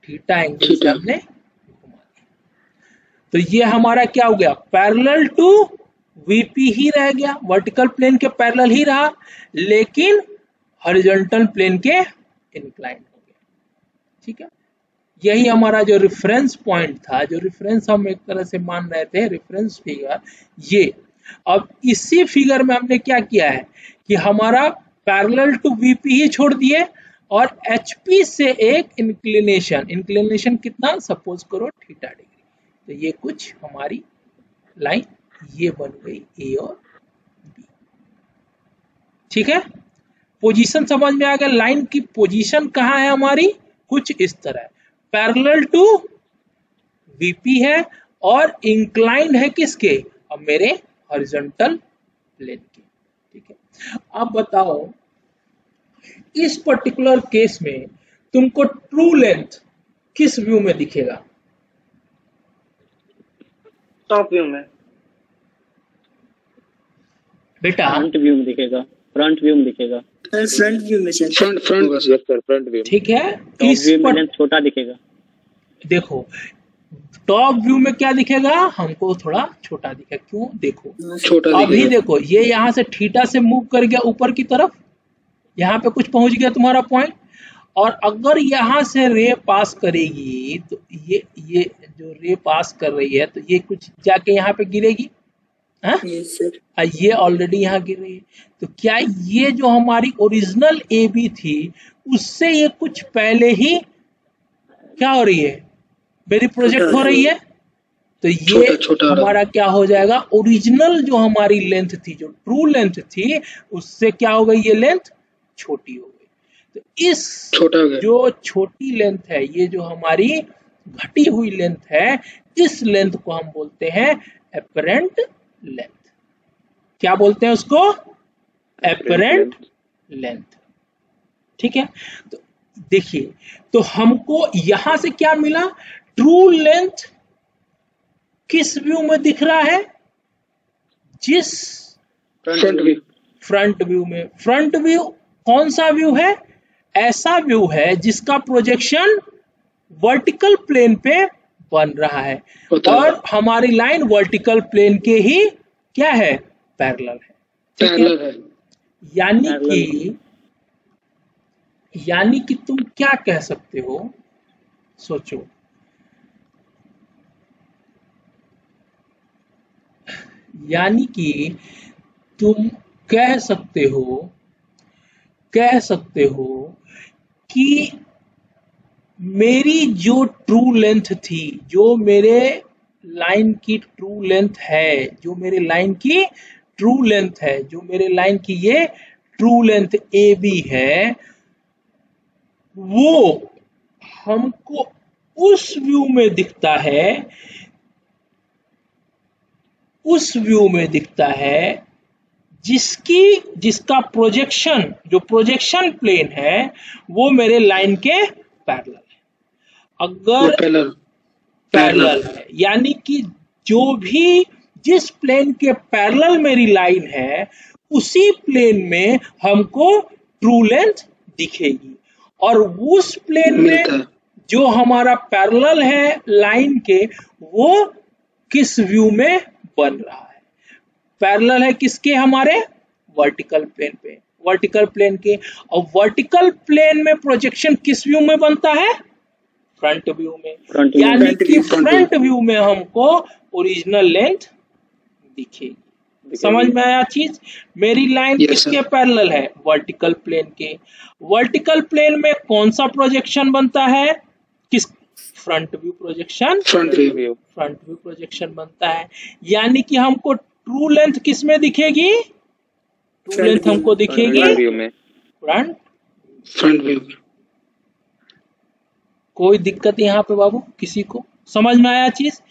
थीटा एंगल से हमने घुमा दिया। तो ये हमारा क्या हो गया, पैरेलल टू VP ही रह गया, वर्टिकल प्लेन के पैरेलल ही रहा, लेकिन हॉरिजॉन्टल प्लेन के इंक्लाइंड हो गया, ठीक है। यही हमारा जो रेफरेंस पॉइंट था, जो रेफरेंस हम एक तरह से मान रहे थे, रेफरेंस फिगर ये। अब इसी फिगर में हमने क्या किया है कि हमारा पैरेलल टू VP ही छोड़ दिए और HP से एक इंक्लिनेशन कितना, सपोज करो थीटा डिग्री। तो ये कुछ हमारी लाइन ये बन गई A और B, ठीक है। पोजीशन समझ में आ गया, लाइन की पोजीशन कहाँ है हमारी, कुछ इस तरह, पैरेलल टू VP है और इंक्लाइंड है किसके, अब मेरे हॉरिजॉन्टल प्लेन के, ठीक है। अब बताओ इस पर्टिकुलर केस में तुमको ट्रू लेंथ किस व्यू में दिखेगा, टॉप व्यू में बेटा, फ्रंट व्यू में दिखेगा, फ्रंट व्यू में दिखेगा, फ्रंट व्यू में सर, फ्रंट व्यू, ठीक है। इस व्यू में छोटा दिखेगा, देखो टॉप व्यू में क्या दिखेगा, हमको थोड़ा छोटा दिखेगा, क्यों, देखो छोटा अभी देखो ये यहाँ से थीटा से मूव कर गया ऊपर की तरफ, यहाँ पे कुछ पहुंच गया तुम्हारा पॉइंट, और अगर यहाँ से रे पास करेगी तो ये जो रे पास कर रही है तो ये कुछ जाके यहाँ पे गिरेगी, यस सर, ये ऑलरेडी यहाँ गिर रही है। तो क्या ये जो हमारी ओरिजिनल AB थी उससे ये कुछ पहले ही क्या हो रही है, मेरी प्रोजेक्ट हो रही है, तो ये हमारा क्या हो जाएगा, ओरिजिनल जो हमारी लेंथ थी, जो ट्रू लेंथ थी, उससे क्या हो गई, ये लेंथ छोटी हो गई। तो इस जो छोटी लेंथ है, ये जो हमारी घटी हुई लेंथ है, इस लेंथ को हम बोलते हैं एपरेंट लेंथ। क्या बोलते हैं उसको, एपरेंट लेंथ, ठीक है। तो देखिए, तो हमको यहां से क्या मिला, ट्रू लेंथ किस व्यू में दिख रहा है, जिस फ्रंट व्यू में। फ्रंट व्यू कौन सा व्यू है, ऐसा व्यू है जिसका प्रोजेक्शन वर्टिकल प्लेन पे बन रहा है और हमारी लाइन वर्टिकल प्लेन के ही क्या है, पैरेलल है, ठीक है। यानी कि तुम क्या कह सकते हो, सोचो, यानी कि तुम कह सकते हो कि मेरी जो ट्रू लेंथ थी, जो मेरे लाइन की ट्रू लेंथ है, जो मेरे लाइन की ट्रू लेंथ है, जो मेरे लाइन की ये ट्रू लेंथ AB है, वो हमको उस व्यू में दिखता है, उस व्यू में दिखता है जिसका प्रोजेक्शन, जो प्रोजेक्शन प्लेन है, वो मेरे लाइन के पैरेलल है। अगर पैरेलल है, यानी कि जो भी जिस प्लेन के पैरेलल मेरी लाइन है, उसी प्लेन में हमको ट्रू लेंथ दिखेगी, और उस प्लेन में जो हमारा पैरेलल है लाइन के, वो किस व्यू में बन रहा है, पैरेलल है किसके, हमारे वर्टिकल प्लेन पे, वर्टिकल प्लेन के। और वर्टिकल प्लेन में प्रोजेक्शन किस व्यू में बनता है, फ्रंट व्यू में, यानी कि फ्रंट व्यू में हमको ओरिजिनल लेंथ दिखेगी। समझ में आया चीज, मेरी लाइन किसके पैरेलल है, वर्टिकल प्लेन के। वर्टिकल प्लेन में कौन सा प्रोजेक्शन बनता है, किस, front view projection, front view projection बनता है, यानी कि हमको ट्रू लेंथ किस में दिखेगी, ट्रू लेंथ हमको दिखेगी फ्रंट व्यू। कोई दिक्कत यहाँ पे बाबू किसी को? समझ में आया चीज?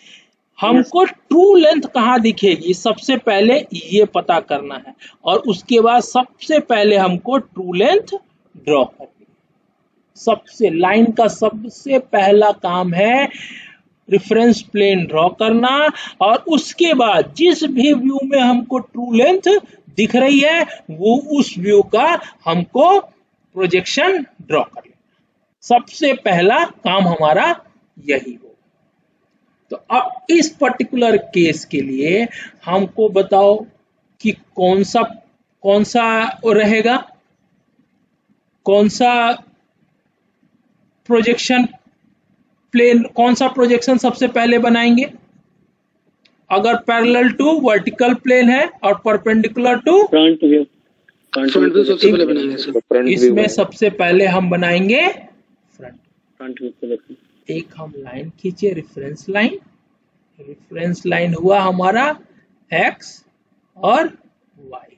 हमको ट्रू लेंथ कहाँ दिखेगी सबसे पहले ये पता करना है, और उसके बाद सबसे पहले हमको ट्रू लेंथ ड्रॉ करनी है। सबसे लाइन का सबसे पहला काम है रेफरेंस प्लेन ड्रॉ करना, और उसके बाद जिस भी व्यू में हमको ट्रू लेंथ दिख रही है वो उस व्यू का हमको प्रोजेक्शन ड्रॉ कर लेना। सबसे पहला काम हमारा यही हो। तो अब इस पर्टिकुलर केस के लिए हमको बताओ कि कौन सा रहेगा, कौन सा प्रोजेक्शन प्लेन, कौन सा प्रोजेक्शन सबसे पहले बनाएंगे? अगर पैरेलल टू वर्टिकल प्लेन है और परपेंडिकुलर टू फ्रंट व्यू सबसे पहले बनाएंगे सर। इसमें सबसे पहले हम बनाएंगे फ्रंट व्यू। एक हम लाइन खींचे, रेफरेंस लाइन हुआ हमारा x और y।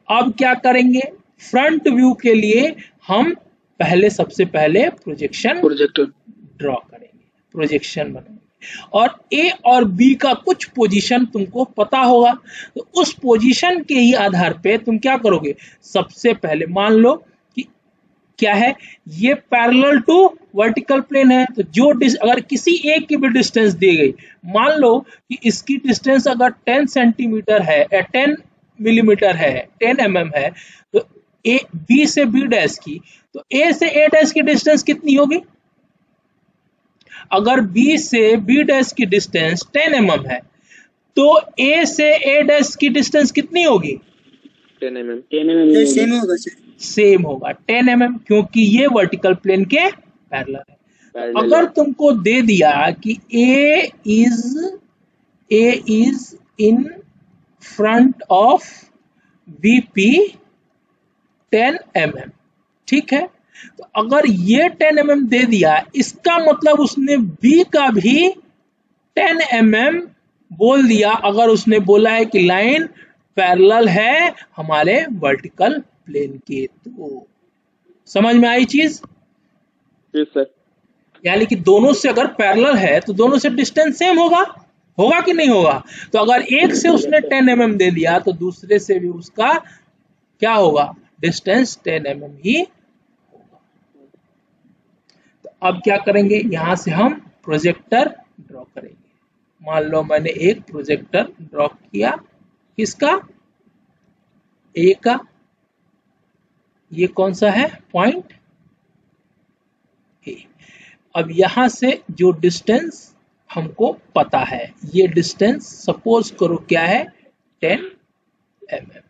अब क्या करेंगे? फ्रंट व्यू के लिए हम सबसे पहले प्रोजेक्टर ड्रॉ करेंगे, प्रोजेक्शन बनाएंगे, और ए और बी का कुछ पोजीशन तुमको पता होगा, तो उस पोजीशन के ही आधार पे तुम क्या करोगे? सबसे पहले मान लो कि क्या है, ये पैरेलल टू वर्टिकल प्लेन है, तो जो अगर किसी एक की भी डिस्टेंस दी गई, मान लो कि इसकी डिस्टेंस अगर 10 सेंटीमीटर है या 10 मिलीमीटर है, 10 mm है, तो ए बी से बी डैश की, तो ए से ए डैश की डिस्टेंस कितनी होगी? अगर बी से बी डैश की डिस्टेंस 10 mm है, तो ए से ए डैश की डिस्टेंस कितनी होगी? 10 mm सेम होगा सर। सेम होगा 10 mm, क्योंकि ये वर्टिकल प्लेन के पैरेलल है। अगर तुमको दे दिया कि A is in front of BP 10 mm, ठीक है, तो अगर ये 10 mm दे दिया, इसका मतलब उसने बी का भी 10 mm बोल दिया, अगर उसने बोला है कि लाइन पैरेलल है हमारे वर्टिकल प्लेन के। तो समझ में आई चीज? Yes sir. यानी कि दोनों से अगर पैरेलल है तो दोनों से डिस्टेंस सेम होगा कि नहीं होगा? तो अगर एक से उसने 10 mm दे दिया तो दूसरे से भी उसका क्या होगा? डिस्टेंस 10 mm ही होगा। तो अब क्या करेंगे? यहां से हम प्रोजेक्टर ड्रॉ करेंगे। मान लो मैंने एक प्रोजेक्टर ड्रॉ किया, किसका? ए का। ये कौन सा है? Point A. अब यहां से जो डिस्टेंस हमको पता है, ये डिस्टेंस सपोज करो क्या है? 10 mm,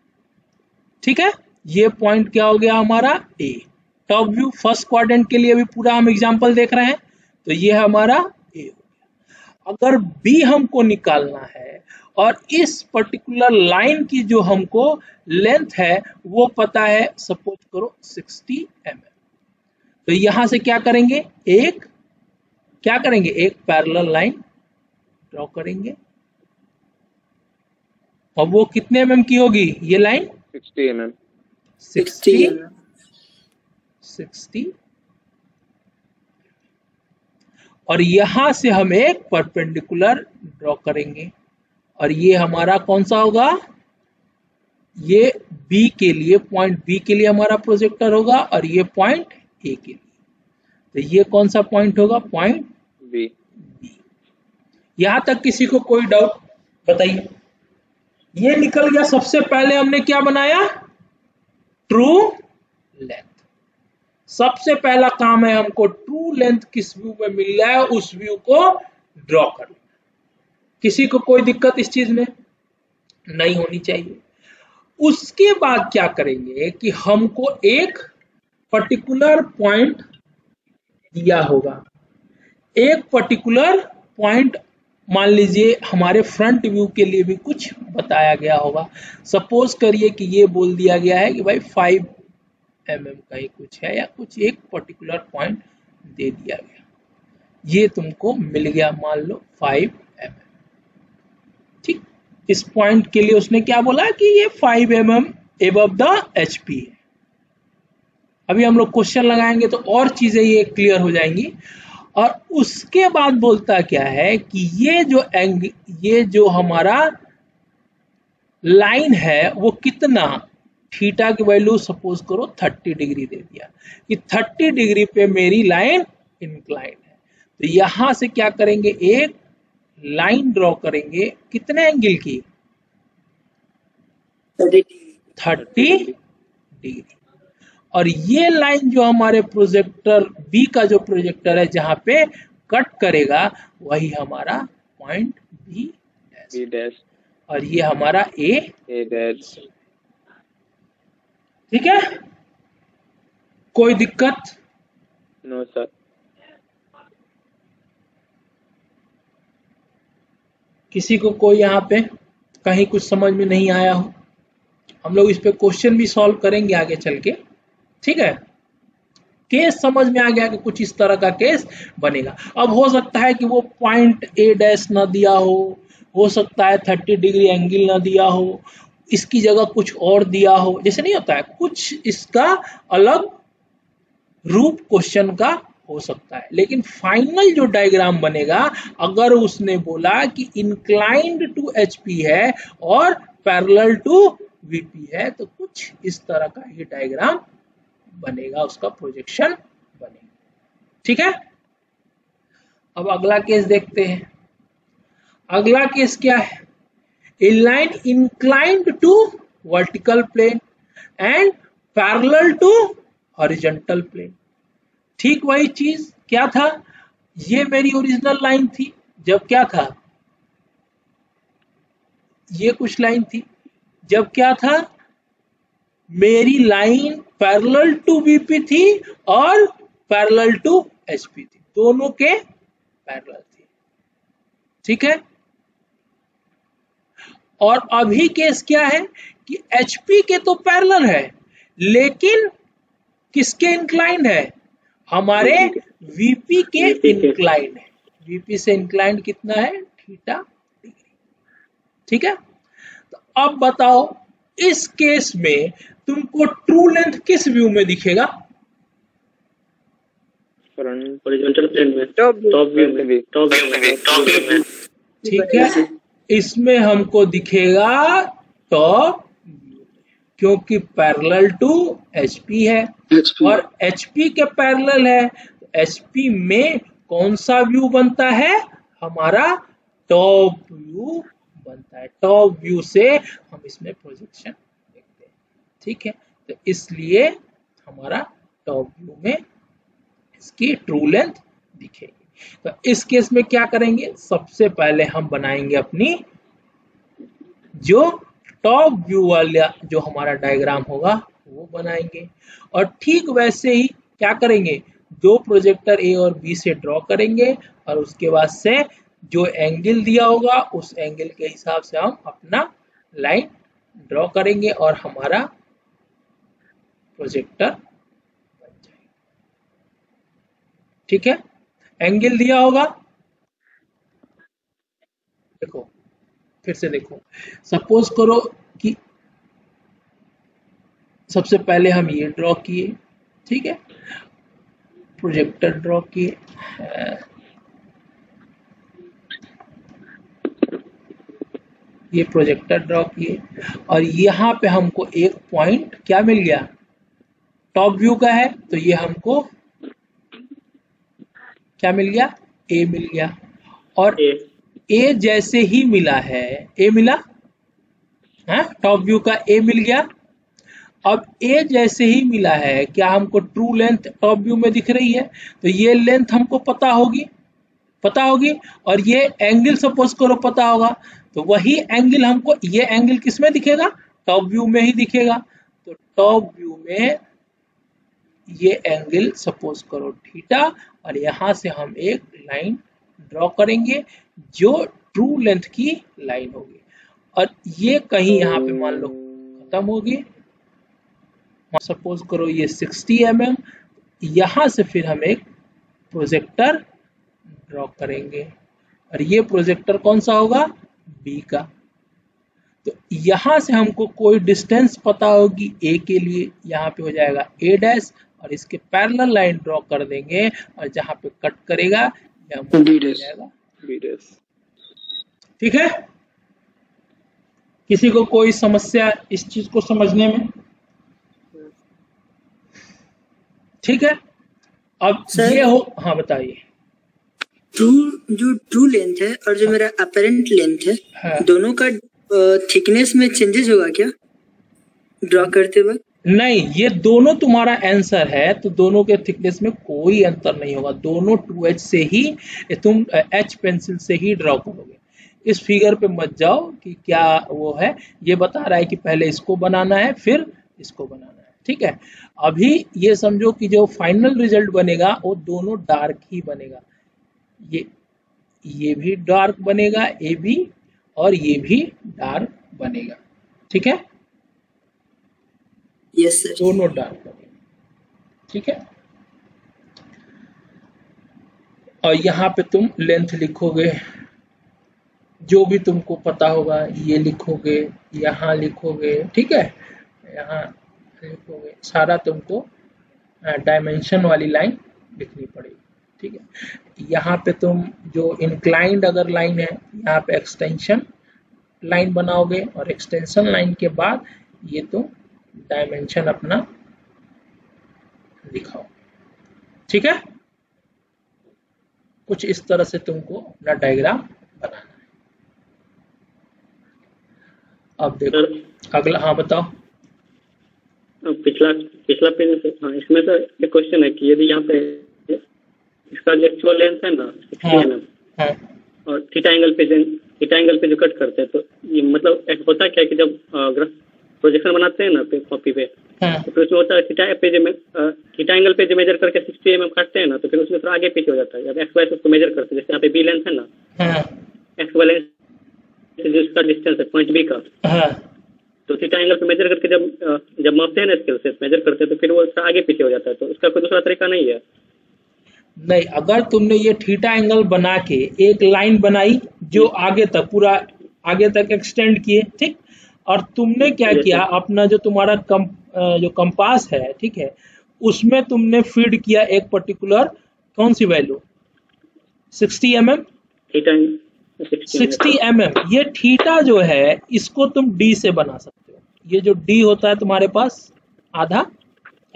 ठीक है। ये पॉइंट क्या हो गया हमारा? ए। टॉप व्यू फर्स्ट क्वाड्रेंट के लिए भी पूरा हम एग्जांपल देख रहे हैं, तो ये है हमारा ए हो गया। अगर बी हमको निकालना है और इस पर्टिकुलर लाइन की जो हमको लेंथ है वो पता है, सपोज करो 60 mm, तो यहां से क्या करेंगे? एक पैरेलल लाइन ड्रॉ करेंगे, और वो कितने mm की होगी ये लाइन? 60 mm। 60, और यहां से हम एक परपेंडिकुलर ड्रॉ करेंगे, और ये हमारा कौन सा होगा? ये बी के लिए, पॉइंट बी के लिए हमारा प्रोजेक्टर होगा, और ये पॉइंट ए के लिए। तो ये कौन सा पॉइंट होगा? Point B. यहां तक किसी को कोई डाउट? बताइए। ये निकल गया। सबसे पहले हमने क्या बनाया? True length. सबसे पहला काम है हमको ट्रू लेंथ किस व्यू में मिल रहा है उस व्यू को ड्रॉ करना। किसी को कोई दिक्कत इस चीज में नहीं होनी चाहिए। उसके बाद क्या करेंगे कि हमको एक पर्टिकुलर पॉइंट दिया होगा, एक पर्टिकुलर पॉइंट, मान लीजिए हमारे फ्रंट व्यू के लिए भी कुछ बताया गया होगा। सपोज करिए कि ये बोल दिया गया है कि भाई 5 mm का ही कुछ है, या कुछ एक पर्टिकुलर पॉइंट दे दिया गया, ये तुमको मिल गया मान लो 5 mm, ठीक। इस पॉइंट के लिए उसने क्या बोला कि ये 5 mm एबव द HP है। अभी हम लोग क्वेश्चन लगाएंगे तो और चीजें ये क्लियर हो जाएंगी। और उसके बाद बोलता क्या है कि ये जो हमारा लाइन है वो कितना, थीटा की वैल्यू सपोज करो 30 डिग्री दे दिया कि 30 डिग्री पे मेरी लाइन इंक्लाइन है। तो यहां से क्या करेंगे, एक लाइन ड्रॉ करेंगे कितने एंगल की, 30 डिग्री। और ये लाइन जो हमारे प्रोजेक्टर बी का जो प्रोजेक्टर है जहां पे कट करेगा वही हमारा पॉइंट बी डैश, और ये हमारा ए डैश। ठीक है, कोई दिक्कत? No sir. किसी को कोई यहाँ पे कहीं कुछ समझ में नहीं आया हो? हम लोग इस पे क्वेश्चन भी सॉल्व करेंगे आगे चल के। ठीक है, केस समझ में आ गया कि कुछ इस तरह का केस बनेगा। अब हो सकता है कि वो पॉइंट ए डैश ना दिया हो सकता है 30 डिग्री एंगल ना दिया हो, इसकी जगह कुछ और दिया हो, जैसे नहीं होता है, कुछ इसका अलग रूप क्वेश्चन का हो सकता है। लेकिन फाइनल जो डायग्राम बनेगा, अगर उसने बोला कि इंक्लाइंड टू एचपी है और पैरेलल टू वीपी है, तो कुछ इस तरह का ये डायग्राम बनेगा, उसका प्रोजेक्शन बनेगा। ठीक है, अब अगला केस देखते हैं। अगला केस क्या है, A line inclined to vertical plane and parallel to horizontal plane. ठीक वही चीज क्या था, ये मेरी ओरिजिनल लाइन थी, जब क्या था, ये कुछ लाइन थी, जब क्या था, मेरी लाइन पैरेलल टू बीपी थी और पैरेलल टू एचपी थी, दोनों के पैरेलल थी। ठीक है, और अभी केस क्या है कि एचपी के तो पैरेलल है, लेकिन किसके इंक्लाइंड है, हमारे वीपी के इंक्लाइंड है। वीपी से इंक्लाइंड कितना है, थीटा डिग्री। ठीक है, तो अब बताओ इस केस में तुमको ट्रू लेंथ किस व्यू में दिखेगा, हॉरिजॉन्टल प्लेन में, टॉप व्यू में। ठीक है, इसमें हमको दिखेगा टॉप, क्योंकि पैरेलल टू एचपी है और एचपी के पैरेलल है, तो एचपी में कौन सा व्यू बनता है, हमारा टॉप व्यू बनता है। टॉप व्यू से हम इसमें प्रोजेक्शन देखते हैं। ठीक है, तो इसलिए हमारा टॉप व्यू में इसकी ट्रू लेंथ दिखेगी। तो इस केस में क्या करेंगे, सबसे पहले हम बनाएंगे अपनी जो टॉप व्यू वाला जो हमारा डायग्राम होगा वो बनाएंगे, और ठीक वैसे ही क्या करेंगे, दो प्रोजेक्टर ए और बी से ड्रॉ करेंगे, और उसके बाद से जो एंगल दिया होगा उस एंगल के हिसाब से हम अपना लाइन ड्रॉ करेंगे और हमारा प्रोजेक्टर बन जाएगा। ठीक है, एंगल दिया होगा, देखो फिर से देखो, सपोज करो कि सबसे पहले हम ये ड्रॉ किए, ठीक है, प्रोजेक्टर ड्रॉ किए, ये प्रोजेक्टर ड्रॉ किए, और यहाँ पे हमको एक पॉइंट क्या मिल गया, टॉप व्यू का है, तो ये हमको क्या मिल गया, ए मिल गया। और ए जैसे ही मिला है, ए मिला, टॉप व्यू का ए मिल गया। अब ए जैसे ही मिला है, क्या हमको ट्रू लेंथ टॉप व्यू में दिख रही है, तो ये लेंथ हमको पता होगी, और ये एंगल सपोज करो पता होगा, तो वही एंगल हमको, ये एंगल किस में दिखेगा, टॉप व्यू में ही दिखेगा। तो टॉप व्यू में ये एंगल सपोज करो थीटा, और यहां से हम एक लाइन ड्रॉ करेंगे जो ट्रू लेंथ की लाइन होगी, और ये कहीं यहाँ पे मान लो खत्म होगी, सपोज करो ये 60 mm, यहां से फिर हम एक प्रोजेक्टर ड्रॉ करेंगे, और ये प्रोजेक्टर कौन सा होगा, बी का। तो यहां से हमको कोई डिस्टेंस पता होगी ए के लिए, यहाँ पे हो जाएगा ए डैश, और इसके पैरेलल लाइन ड्रॉ कर देंगे और जहां पे कट करेगा यह जाएगा B'। ठीक है, किसी को कोई समस्या इस चीज को समझने में? ठीक है, अब ये हो, हाँ बताइए। ट्रू लेंथ है और जो मेरा अपेरेंट लेंथ है, हाँ। दोनों का थिकनेस में चेंजेस होगा क्या ड्रॉ करते वक्त? नहीं, ये दोनों तुम्हारा आंसर है तो दोनों के थिकनेस में कोई अंतर नहीं होगा, दोनों 2H से ही तुम H पेंसिल से ही ड्रॉ करोगे। इस फिगर पे मत जाओ कि क्या वो है, ये बता रहा है कि पहले इसको बनाना है फिर इसको बनाना है। ठीक है, अभी ये समझो कि जो फाइनल रिजल्ट बनेगा वो दोनों डार्क ही बनेगा, ये भी डार्क बनेगा ए बी और ये भी डार्क बनेगा। ठीक है, यस सर, दोनों डार्क बनेगा। ठीक है, और यहाँ पे तुम लेंथ लिखोगे जो भी तुमको पता होगा, ये लिखोगे, यहाँ लिखोगे। ठीक है, यहाँ लिखोगे, सारा तुमको डायमेंशन वाली लाइन लिखनी पड़ेगी। ठीक है, यहाँ पे तुम जो इंक्लाइंड अगर लाइन है यहाँ पे एक्सटेंशन लाइन बनाओगे और एक्सटेंशन लाइन के बाद ये तुम डायमेंशन अपना दिखाओ। ठीक है, कुछ इस तरह से तुमको अपना डायग्राम बनाना है। अब देखो अगला, हाँ बताओ। पिछला पेज, हाँ इसमें तो एक क्वेश्चन है कि यदि यहाँ पे इसका जो एक्चुअल लेंथ है ना 60 mm, हाँ, और थीटा एंगल पे जो कट करते हैं, तो ये मतलब एक होता क्या है कि जब प्रोजेक्शन बनाते हैं ना कॉपी पे, हाँ, तो फिर उसमें होता है थीटा एंगल पे जो मेजर करके 60 mm काटते हैं ना, तो फिर उसमें थोड़ा आगे पीछे हो जाता है। जब एक्स वाई उसको मेजर करते हैं, जैसे यहाँ पे बी लेंथ है ना, हाँ, एक्स वाई लेंथ जो इसका डिस्टेंस है पॉइंट बी का, हाँ, तो थीटा एंगल पे मेजर करके जब मापते हैं ना स्केल से मेजर करते हैं, तो फिर वो आगे पीछे हो जाता है। तो उसका कोई दूसरा तरीका नहीं है? नहीं, अगर तुमने ये थीटा एंगल बना के एक लाइन बनाई जो आगे तक पूरा आगे तक एक्सटेंड किए, ठीक, और तुमने क्या किया, अपना जो तुम्हारा जो कंपास है, ठीक है, उसमें तुमने फीड किया एक पर्टिकुलर कौन सी वैल्यू, 60 mm, 60 mm। ये थीटा जो है इसको तुम डी से बना सकते हो। ये जो डी होता है तुम्हारे पास आधा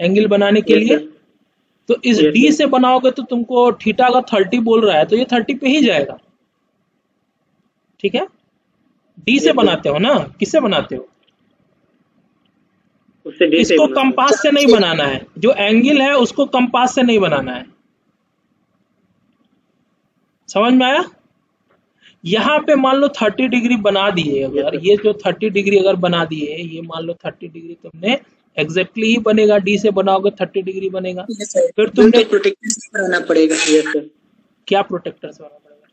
एंगल बनाने के लिए, तो इस डी से बनाओगे तो तुमको थीटा का 30 बोल रहा है तो ये 30 पे ही जाएगा। ठीक है, डी से बनाते हो ना, किससे बनाते हो? इसको कंपास से नहीं बनाना है, जो एंगल है उसको कंपास से नहीं बनाना है। समझ में आया? यहाँ पे मान लो 30 डिग्री बना दिए, अगर ये जो 30 डिग्री अगर बना दिए, ये मान लो 30 डिग्री तुमने एग्जैक्टली ही बनेगा, डी से बनाओगे 30 डिग्री बनेगा। फिर तुमने प्रोटेक्टर बनाना पड़ेगा। क्या प्रोटेक्टर से बनाना पड़ेगा?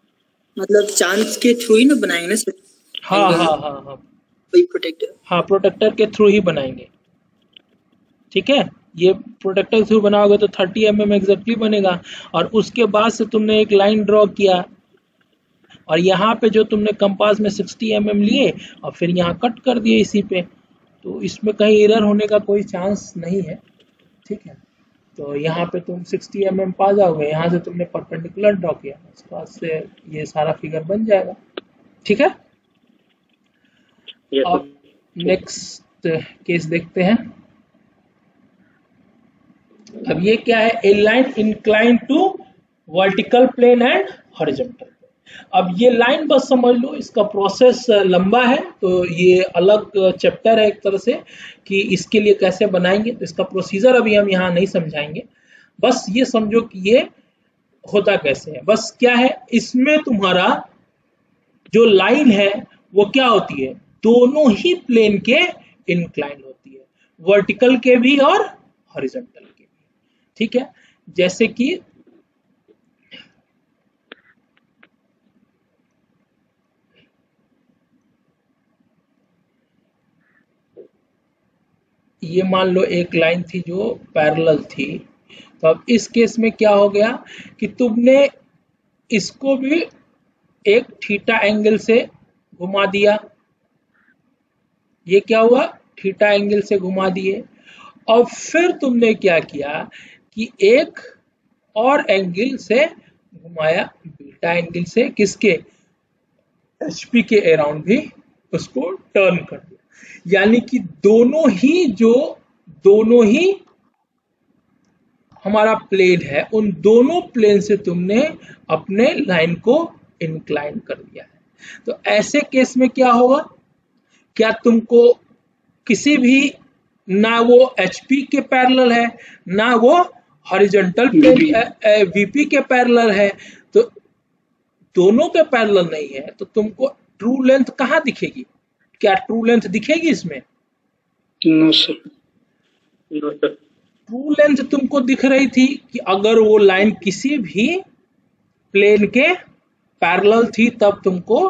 मतलब चांस के थ्रू ही ना बनाएंगे ना सर? हाँ हाँ हाँ हाँ, वही प्रोटेक्टर, हाँ प्रोटेक्टर के थ्रू ही बनाएंगे। ठीक है, ये प्रोटेक्टर थ्रू बनाओगे तो 30 mm एग्जैक्टली बनेगा। और उसके बाद से तुमने एक लाइन ड्रॉ किया और यहाँ पे जो तुमने कंपास में 60 mm लिए और फिर यहाँ कट कर दिए इसी पे, तो इसमें कहीं एरर होने का कोई चांस नहीं है। ठीक है, तो यहाँ पे तुम 60 mm पा जाओगे, यहाँ से तुमने परपेंडिकुलर ड्रॉ किया, उसके बाद से ये सारा फिगर बन जाएगा। ठीक है, अब नेक्स्ट केस देखते हैं। अब ये क्या है, A line incline to vertical plane and horizontal. अब ये लाइन बस समझ लो, इसका प्रोसेस लंबा है, तो ये अलग चैप्टर है एक तरह से कि इसके लिए कैसे बनाएंगे, तो इसका प्रोसीजर अभी हम यहाँ नहीं समझाएंगे। बस ये समझो कि ये होता कैसे है। बस क्या है, इसमें तुम्हारा जो लाइन है वो क्या होती है, दोनों ही प्लेन के इंक्लाइन होती है, वर्टिकल के भी और हॉरिजॉन्टल के भी। ठीक है, जैसे कि ये मान लो एक लाइन थी जो पैरेलल थी, तो अब इस केस में क्या हो गया कि तुमने इसको भी एक थीटा एंगल से घुमा दिया। ये क्या हुआ, थीटा एंगल से घुमा दिए। और फिर तुमने क्या किया कि एक और एंगल से घुमाया, बीटा एंगल से, किसके, HP के अराउंड भी उसको टर्न कर दिया। यानी कि दोनों ही हमारा प्लेन है, उन दोनों प्लेन से तुमने अपने लाइन को इंक्लाइन कर दिया है। तो ऐसे केस में क्या होगा, क्या तुमको किसी भी, ना वो HP के पैरेलल है, ना वो हॉरिजॉन्टल प्लेन VP के पैरेलल है, तो दोनों के पैरेलल नहीं है, तो तुमको ट्रू लेंथ कहाँ दिखेगी? क्या ट्रू लेंथ दिखेगी इसमें? No sir. ट्रू लेंथ तुमको दिख रही थी कि अगर वो लाइन किसी भी प्लेन के पैरेलल थी तब तुमको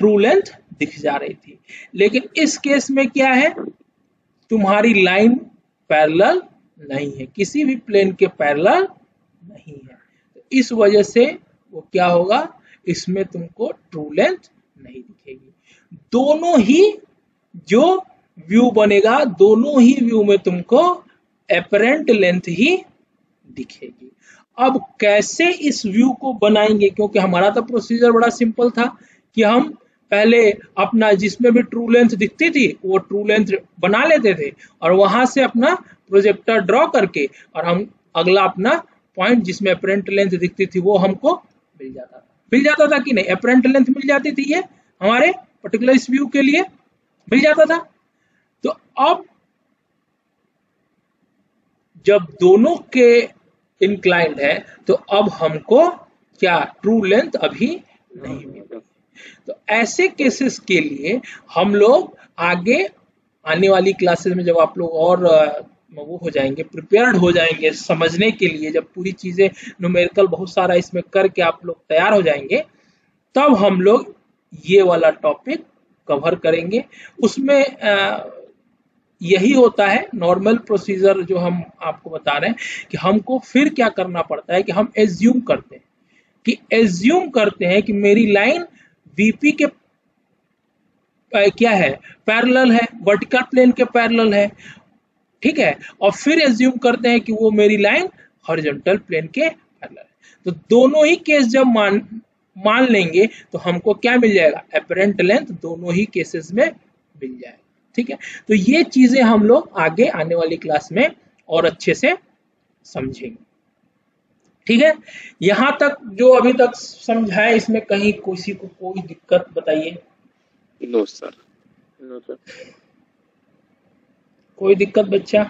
ट्रू लेंथ दिख जा रही थी। लेकिन इस केस में क्या है, तुम्हारी लाइन पैरेलल नहीं है, किसी भी प्लेन के पैरेलल नहीं है, तो इस वजह से वो क्या होगा, इसमें तुमको ट्रू लेंथ नहीं दिखेगी। दोनों ही जो व्यू बनेगा, दोनों ही व्यू में तुमको एपरेंट लेंथ ही दिखेगी। अब कैसे इस व्यू को बनाएंगे, क्योंकि हमारा तो प्रोसीजर बड़ा सिंपल था कि हम पहले अपना जिसमें भी ट्रू लेंथ दिखती थी वो ट्रू लेंथ बना लेते थे और वहां से अपना प्रोजेक्टर ड्रॉ करके और हम अगला अपना पॉइंट जिसमें एपरेंट लेंथ दिखती थी वो हमको मिल जाता था कि नहीं? एपरेंट लेंथ मिल जाती थी, ये हमारे पर्टिकुलर इस व्यू के लिए मिल जाता था। तो अब जब दोनों के इंक्लाइंड है तो अब हमको क्या ट्रू लेंथ अभी नहीं मिली। तो ऐसे केसेस के लिए हम लोग आगे आने वाली क्लासेस में जब आप लोग और वो हो जाएंगे, प्रिपेयर्ड हो जाएंगे समझने के लिए, जब पूरी चीजें न्यूमेरिकल बहुत सारा इसमें करके आप लोग तैयार हो जाएंगे, तब हम लोग ये वाला टॉपिक कवर करेंगे। उसमें यही होता है नॉर्मल प्रोसीजर जो हम आपको बता रहे हैं कि हमको फिर क्या करना पड़ता है कि हम एज्यूम करते हैं कि मेरी लाइन VP के क्या है, पैरेलल है, वर्टिकल प्लेन के पैरेलल है, ठीक है, और फिर एज्यूम करते हैं कि वो मेरी लाइन हॉरिजॉन्टल प्लेन के पैरेलल है। तो दोनों ही केस जब मान लेंगे तो हमको क्या मिल जाएगा, एपरेंट लेंथ दोनों ही केसेस में मिल जाएगा। ठीक है, तो ये चीजें हम लोग आगे आने वाली क्लास में और अच्छे से समझेंगे। ठीक है, यहां तक जो अभी तक समझा है, इसमें कहीं किसी को कोई दिक्कत बताइए? No sir. कोई दिक्कत बच्चा?